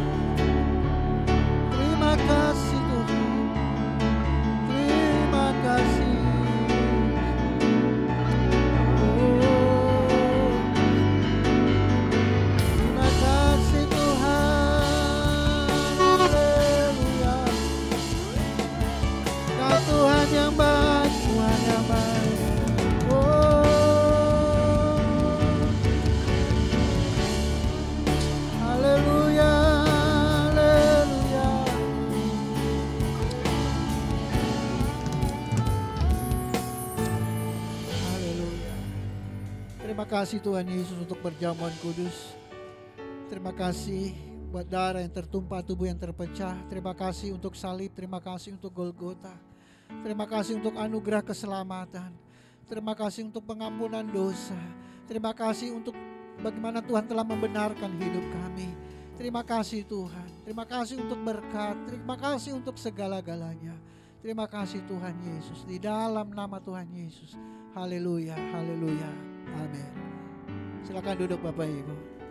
terima kasih Tuhan. Terima kasih. Terima kasih Tuhan. Haleluya. kasih Tuhan Yesus untuk perjamuan kudus. Terima kasih buat darah yang tertumpah, tubuh yang terpecah. Terima kasih untuk salib, terima kasih untuk Golgota. Terima kasih untuk anugerah keselamatan. Terima kasih untuk pengampunan dosa. Terima kasih untuk bagaimana Tuhan telah membenarkan hidup kami. Terima kasih Tuhan. Terima kasih untuk berkat. Terima kasih untuk segala-galanya. Terima kasih Tuhan Yesus. Di dalam nama Tuhan Yesus. Haleluya, haleluya. Amin. Silakan duduk Bapak Ibu.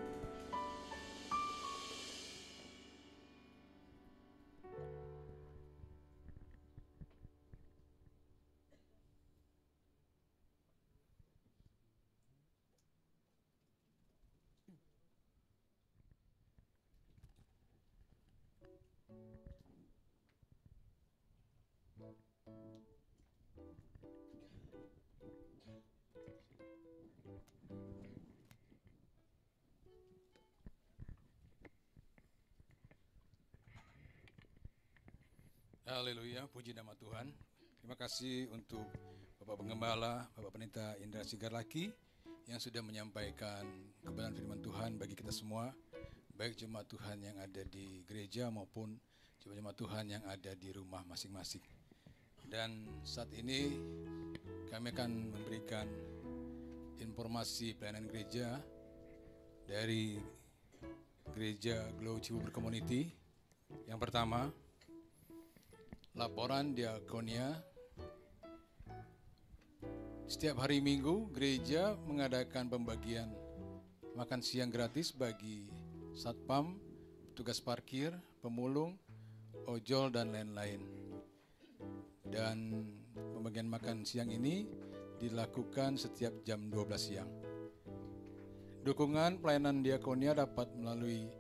Haleluya, puji nama Tuhan. Terima kasih untuk Bapak Penggembala, Bapak Pendeta Indra Sigarlaki yang sudah menyampaikan kebenaran firman Tuhan bagi kita semua, baik jemaat Tuhan yang ada di gereja maupun jemaat Tuhan yang ada di rumah masing-masing. Dan saat ini kami akan memberikan informasi pelayanan gereja dari Gereja Glow Cibubur Community. Yang pertama, laporan diakonia. Setiap hari Minggu, gereja mengadakan pembagian makan siang gratis bagi satpam, petugas parkir, pemulung, ojol, dan lain-lain. Dan pembagian makan siang ini dilakukan setiap jam 12 siang. Dukungan pelayanan diakonia dapat melalui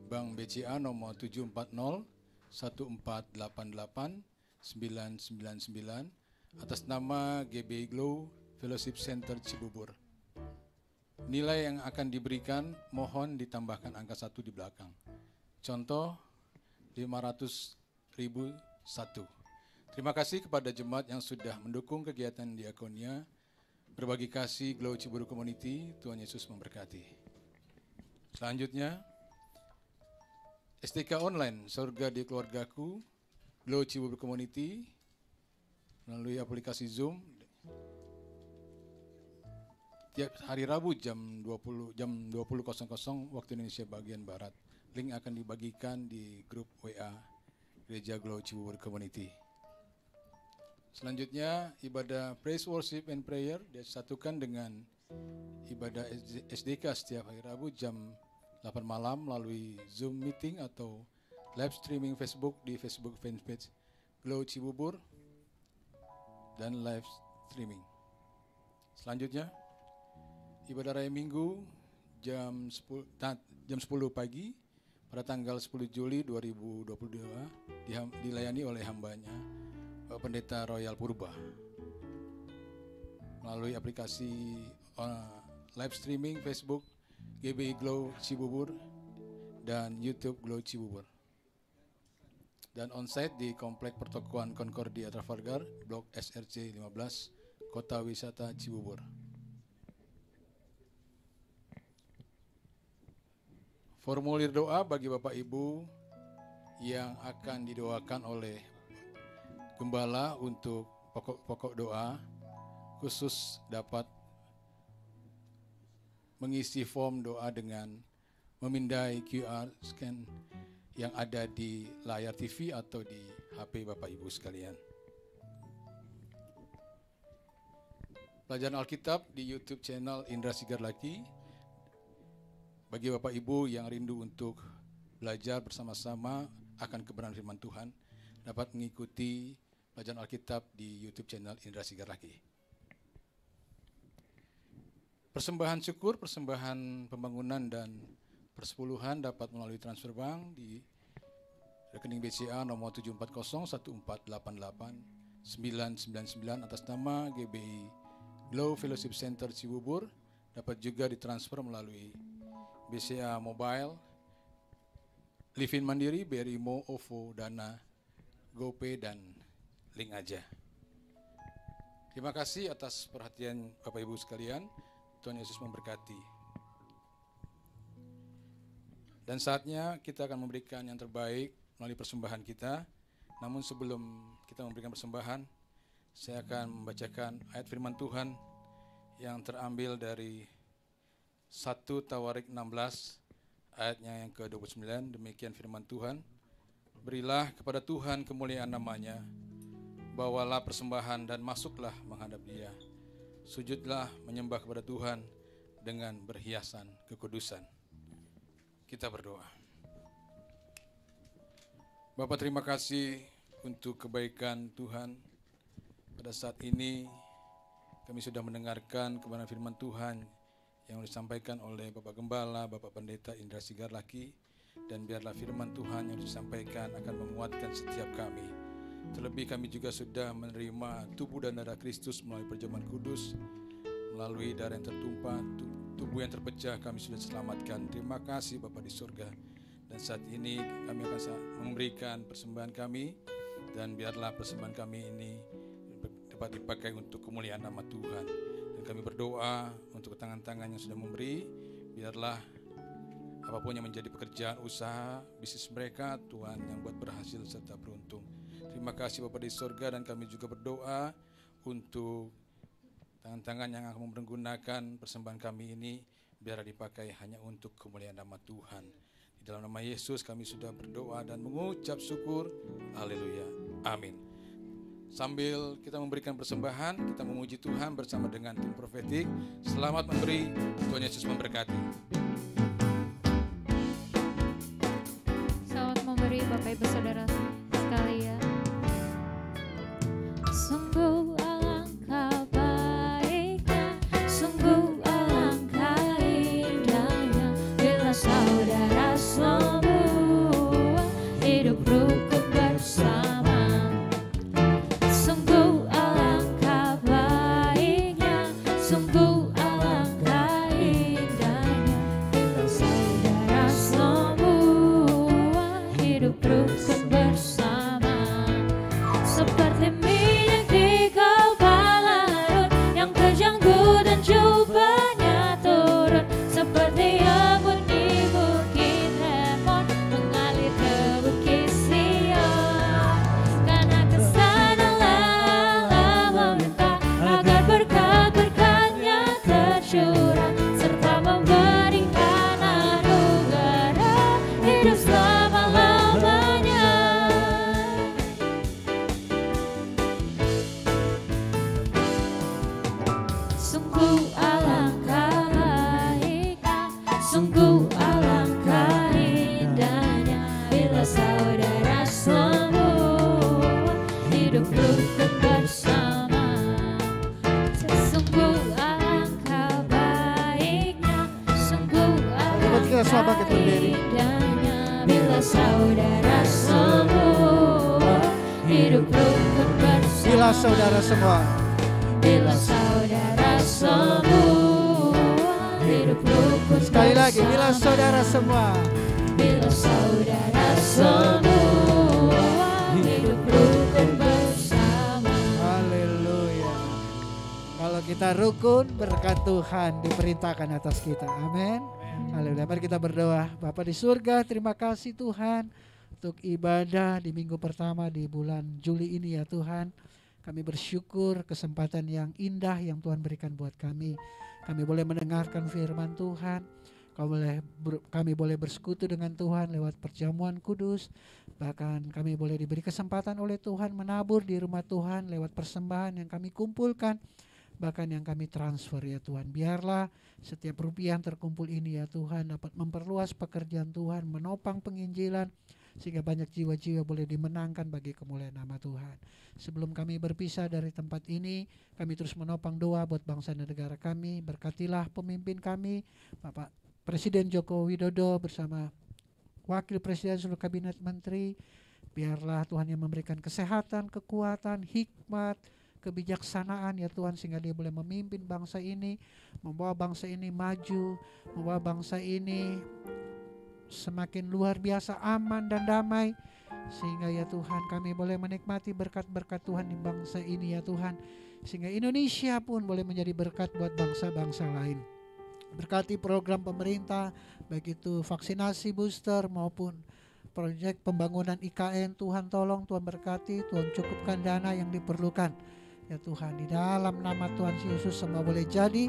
Bank BCA nomor 740 1488 999 atas nama GBI Glow Fellowship Center Cibubur. Nilai yang akan diberikan mohon ditambahkan angka 1 di belakang. Contoh 500.001. Terima kasih kepada jemaat yang sudah mendukung kegiatan diakonia berbagi kasih Glow Cibubur Community. Tuhan Yesus memberkati. Selanjutnya, STK Online Surga di Keluargaku Glow Cibubur Community melalui aplikasi Zoom tiap hari Rabu jam 20.00 waktu Indonesia bagian Barat. Link akan dibagikan di grup WA Gereja Glow Cibubur Community. Selanjutnya, ibadah Praise Worship and Prayer disatukan dengan ibadah SDK setiap hari Rabu jam 8 malam melalui Zoom meeting atau live streaming Facebook di Facebook fanpage Glow Cibubur dan live streaming. Selanjutnya, ibadah raya Minggu jam 10 pagi pada tanggal 10 Juli 2022 dilayani oleh hambanya Bapak Pendeta Royal Purba melalui aplikasi live streaming Facebook GBI Glow Cibubur dan YouTube Glow Cibubur. Dan onsite di Komplek Pertokoan Concordia Trafalgar, Blok SRC 15, Kota Wisata Cibubur. Formulir doa bagi Bapak Ibu yang akan didoakan oleh Gembala untuk pokok-pokok doa khusus dapat mengisi form doa dengan memindai QR scan yang ada di layar TV atau di HP Bapak Ibu sekalian. Pelajaran Alkitab di YouTube channel Indra Sigarlaki. Bagi Bapak Ibu yang rindu untuk belajar bersama-sama akan kebenaran firman Tuhan, dapat mengikuti pelajaran Alkitab di YouTube channel Indra Sigarlaki. Persembahan syukur, persembahan pembangunan dan persepuluhan dapat melalui transfer bank di rekening BCA nomor 740-1488-999 atas nama GBI Glow Fellowship Center Cibubur. Dapat juga ditransfer melalui BCA Mobile, Livin Mandiri, BRI Mo, OVO, Dana, GoPay, dan Link Aja. Terima kasih atas perhatian Bapak Ibu sekalian. Tuhan Yesus memberkati. Dan saatnya kita akan memberikan yang terbaik melalui persembahan kita. Namun sebelum kita memberikan persembahan, saya akan membacakan ayat firman Tuhan yang terambil dari 1 Tawarik 16 ayatnya yang ke-29. Demikian firman Tuhan. Berilah kepada Tuhan kemuliaan namanya, bawalah persembahan dan masuklah menghadap Dia. Sujudlah menyembah kepada Tuhan dengan berhiasan kekudusan. Kita berdoa. Bapa, terima kasih untuk kebaikan Tuhan. Pada saat ini kami sudah mendengarkan kebenaran firman Tuhan yang disampaikan oleh Bapak Gembala, Bapak Pendeta Indra Sigarlaki, dan biarlah firman Tuhan yang disampaikan akan menguatkan setiap kami. Terlebih kami juga sudah menerima tubuh dan darah Kristus melalui perjamuan kudus, melalui darah yang tertumpah, tubuh yang terpecah kami sudah diselamatkan. Terima kasih Bapa di surga. Dan saat ini kami akan memberikan persembahan kami, dan biarlah persembahan kami ini dapat dipakai untuk kemuliaan nama Tuhan. Dan kami berdoa untuk tangan-tangan yang sudah memberi, biarlah apapun yang menjadi pekerjaan usaha, bisnis mereka, Tuhan yang buat berhasil serta beruntung. Terima kasih Bapa di surga, dan kami juga berdoa untuk tangan-tangan yang akan menggunakan persembahan kami ini, biarlah dipakai hanya untuk kemuliaan nama Tuhan. Di dalam nama Yesus kami sudah berdoa dan mengucap syukur. Haleluya. Amin. Sambil kita memberikan persembahan, kita memuji Tuhan bersama dengan tim profetik. Selamat memberi, Tuhan Yesus memberkati. Selamat memberi Bapak Ibu Saudara sekalian. Sungguh alangkah baiknya, sungguh alangkah indahnya, bila saudara semua hidup rukun bersama. Sungguh alangkah baiknya, sungguh alangkah indahnya, bila saudara semua hidup rukun bersama. Seperti minyak di kepala Harun yang kejanggut dan jubahnya turun, seperti embun di bukit Hermon mengalir ke bukit Sion. Karena kesanalah Allah meminta agar berkat-berkat-Nya tercurah, serta memberikan anugerah hidup selama-lamanya. Sungguh alangkah baiknya, sungguh alangkah indahnya, bila saudara semua hidup rukun bersama. Sungguh alangkah baiknya, sungguh kita semua alangkah bangkit berdiri. indahnya, bila saudara semua hidup rukun bersama. Bila saudara semua, Bila saudara semua hidup rukun sekali lagi, bila bersama. saudara semua, Bila saudara semua hidup rukun bersama. haleluya. Kalau kita rukun, berkat Tuhan diperintahkan atas kita. Amin. Haleluya. Mari kita berdoa. Bapa di surga, terima kasih Tuhan untuk ibadah di minggu pertama di bulan Juli ini ya Tuhan. Kami bersyukur kesempatan yang indah yang Tuhan berikan buat kami. Kami boleh mendengarkan firman Tuhan. Kami boleh bersekutu dengan Tuhan lewat perjamuan kudus. Bahkan kami boleh diberi kesempatan oleh Tuhan menabur di rumah Tuhan lewat persembahan yang kami kumpulkan. Bahkan yang kami transfer ya Tuhan. Biarlah setiap rupiah yang terkumpul ini ya Tuhan dapat memperluas pekerjaan Tuhan, menopang penginjilan, sehingga banyak jiwa-jiwa boleh dimenangkan bagi kemuliaan nama Tuhan. Sebelum kami berpisah dari tempat ini, kami terus menopang doa buat bangsa dan negara kami. Berkatilah pemimpin kami, Bapak Presiden Joko Widodo bersama Wakil Presiden seluruh Kabinet Menteri. Biarlah Tuhan yang memberikan kesehatan, kekuatan, hikmat, kebijaksanaan ya Tuhan, sehingga Dia boleh memimpin bangsa ini, membawa bangsa ini maju, membawa bangsa ini semakin luar biasa aman dan damai. Sehingga ya Tuhan kami boleh menikmati berkat-berkat Tuhan di bangsa ini ya Tuhan. Sehingga Indonesia pun boleh menjadi berkat buat bangsa-bangsa lain. Berkati program pemerintah, baik itu vaksinasi booster maupun proyek pembangunan IKN. Tuhan tolong, Tuhan berkati, Tuhan cukupkan dana yang diperlukan. Ya Tuhan, di dalam nama Tuhan Yesus semua boleh jadi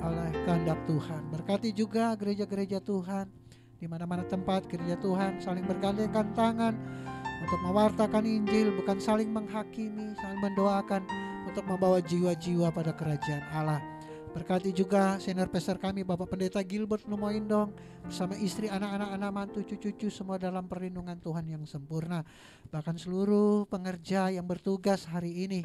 oleh kehendak Tuhan. Berkati juga gereja-gereja Tuhan, di mana-mana tempat gereja Tuhan saling bergandengan tangan untuk mewartakan Injil, bukan saling menghakimi, saling mendoakan untuk membawa jiwa-jiwa pada kerajaan Allah. Berkati juga senior pastor kami Bapak Pendeta Gilbert Lumoindong bersama istri, anak-anak, mantu, cucu-cucu semua dalam perlindungan Tuhan yang sempurna. Bahkan seluruh pengerja yang bertugas hari ini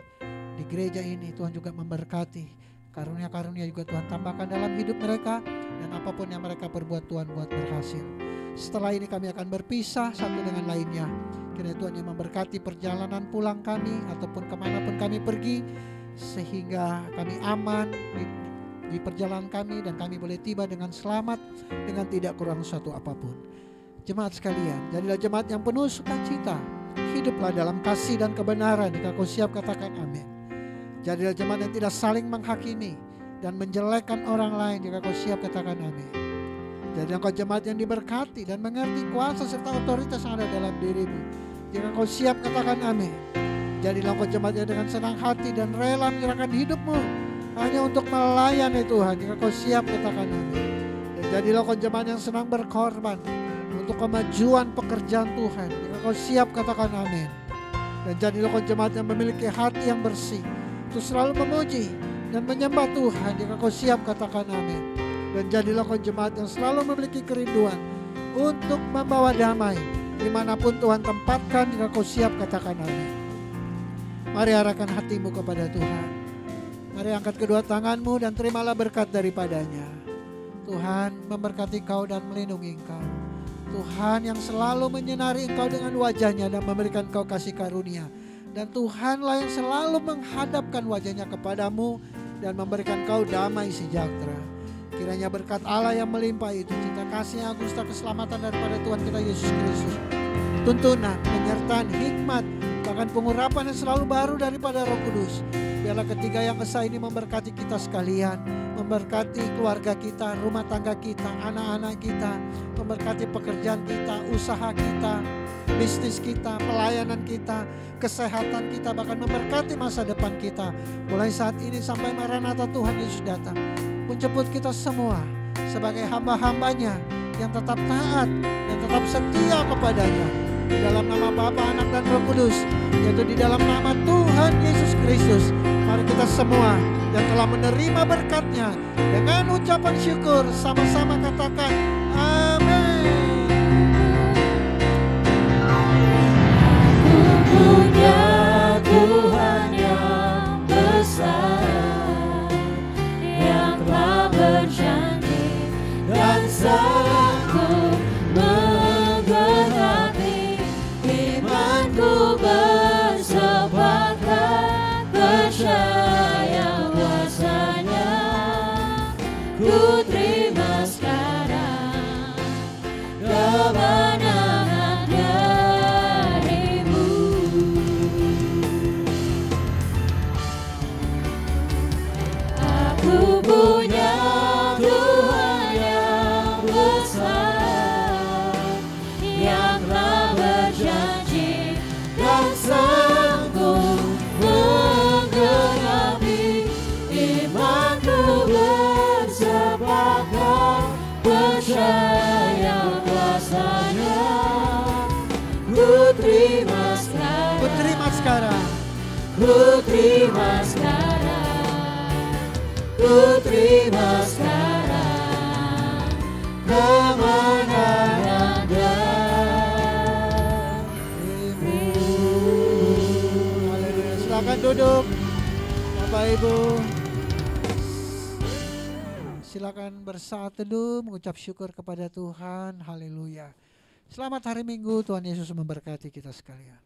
di gereja ini, Tuhan juga memberkati. Karunia-karunia juga Tuhan tambahkan dalam hidup mereka, dan apapun yang mereka perbuat Tuhan buat berhasil. Setelah ini kami akan berpisah satu dengan lainnya. Kiranya Tuhan yang memberkati perjalanan pulang kami ataupun kemanapun kami pergi, sehingga kami aman di perjalanan kami dan kami boleh tiba dengan selamat dengan tidak kurang suatu apapun. Jemaat sekalian, jadilah jemaat yang penuh sukacita, hiduplah dalam kasih dan kebenaran. Jika kau siap katakan amin. Jadilah jemaat yang tidak saling menghakimi dan menjelekkan orang lain. Jika kau siap katakan amin. Jadilah kau jemaat yang diberkati dan mengerti kuasa serta otoritas yang ada dalam dirimu. Jika kau siap katakan amin. Jadilah kau jemaat yang dengan senang hati dan rela menyerahkan hidupmu hanya untuk melayani Tuhan. Jika kau siap katakan amin. Dan jadilah kau jemaat yang senang berkorban untuk kemajuan pekerjaan Tuhan. Jika kau siap katakan amin. Dan jadilah kau jemaat yang memiliki hati yang bersih untuk selalu memuji dan menyembah Tuhan. Jika kau siap katakan amin. Dan jadilah kau jemaat yang selalu memiliki kerinduan untuk membawa damai dimanapun Tuhan tempatkan. Jika kau siap katakan amin. Mari arahkan hatimu kepada Tuhan. Mari angkat kedua tanganmu dan terimalah berkat daripadanya. Tuhan memberkati kau dan melindungi engkau. Tuhan yang selalu menyinari engkau dengan wajahnya dan memberikan kau kasih karunia. Dan Tuhanlah yang selalu menghadapkan wajahnya kepadamu dan memberikan kau damai sejahtera. Kiranya berkat Allah yang melimpah itu, cinta kasih yang agung serta keselamatan daripada Tuhan kita Yesus Kristus, tuntunan, penyertaan, hikmat, bahkan pengurapan yang selalu baru daripada Roh Kudus. Biarlah ketiga yang esa ini memberkati kita sekalian, memberkati keluarga kita, rumah tangga kita, anak-anak kita, memberkati pekerjaan kita, usaha kita, bisnis kita, pelayanan kita, kesehatan kita, bahkan memberkati masa depan kita. Mulai saat ini sampai Maranatha Tuhan Yesus datang, menjemput kita semua sebagai hamba-hambanya yang tetap taat dan tetap setia kepadanya. Di dalam nama Bapa, Anak dan Roh Kudus, yaitu di dalam nama Tuhan Yesus Kristus, mari kita semua yang telah menerima berkat-Nya dengan ucapan syukur sama-sama katakan amin. Punya Tuhan yang besar, yang telah berjanji dan sanggup menggenapi imanku, bersepakat percaya kuasa-Nya. Ku terima sekarang kemenangan darimu. Aku punya Tuhan yang besar, yang telah berjanji dan sanggup menggenapi imanku, bersepakat percaya kuasa-Nya. Ku terima sekarang, Ku terima sekarang, ku terima sekarang, ku terima sekarang kemenangan darimu. haleluya. Silakan duduk Bapak Ibu. Silakan bersaat teduh mengucap syukur kepada Tuhan. Haleluya. Selamat hari Minggu, Tuhan Yesus memberkati kita sekalian.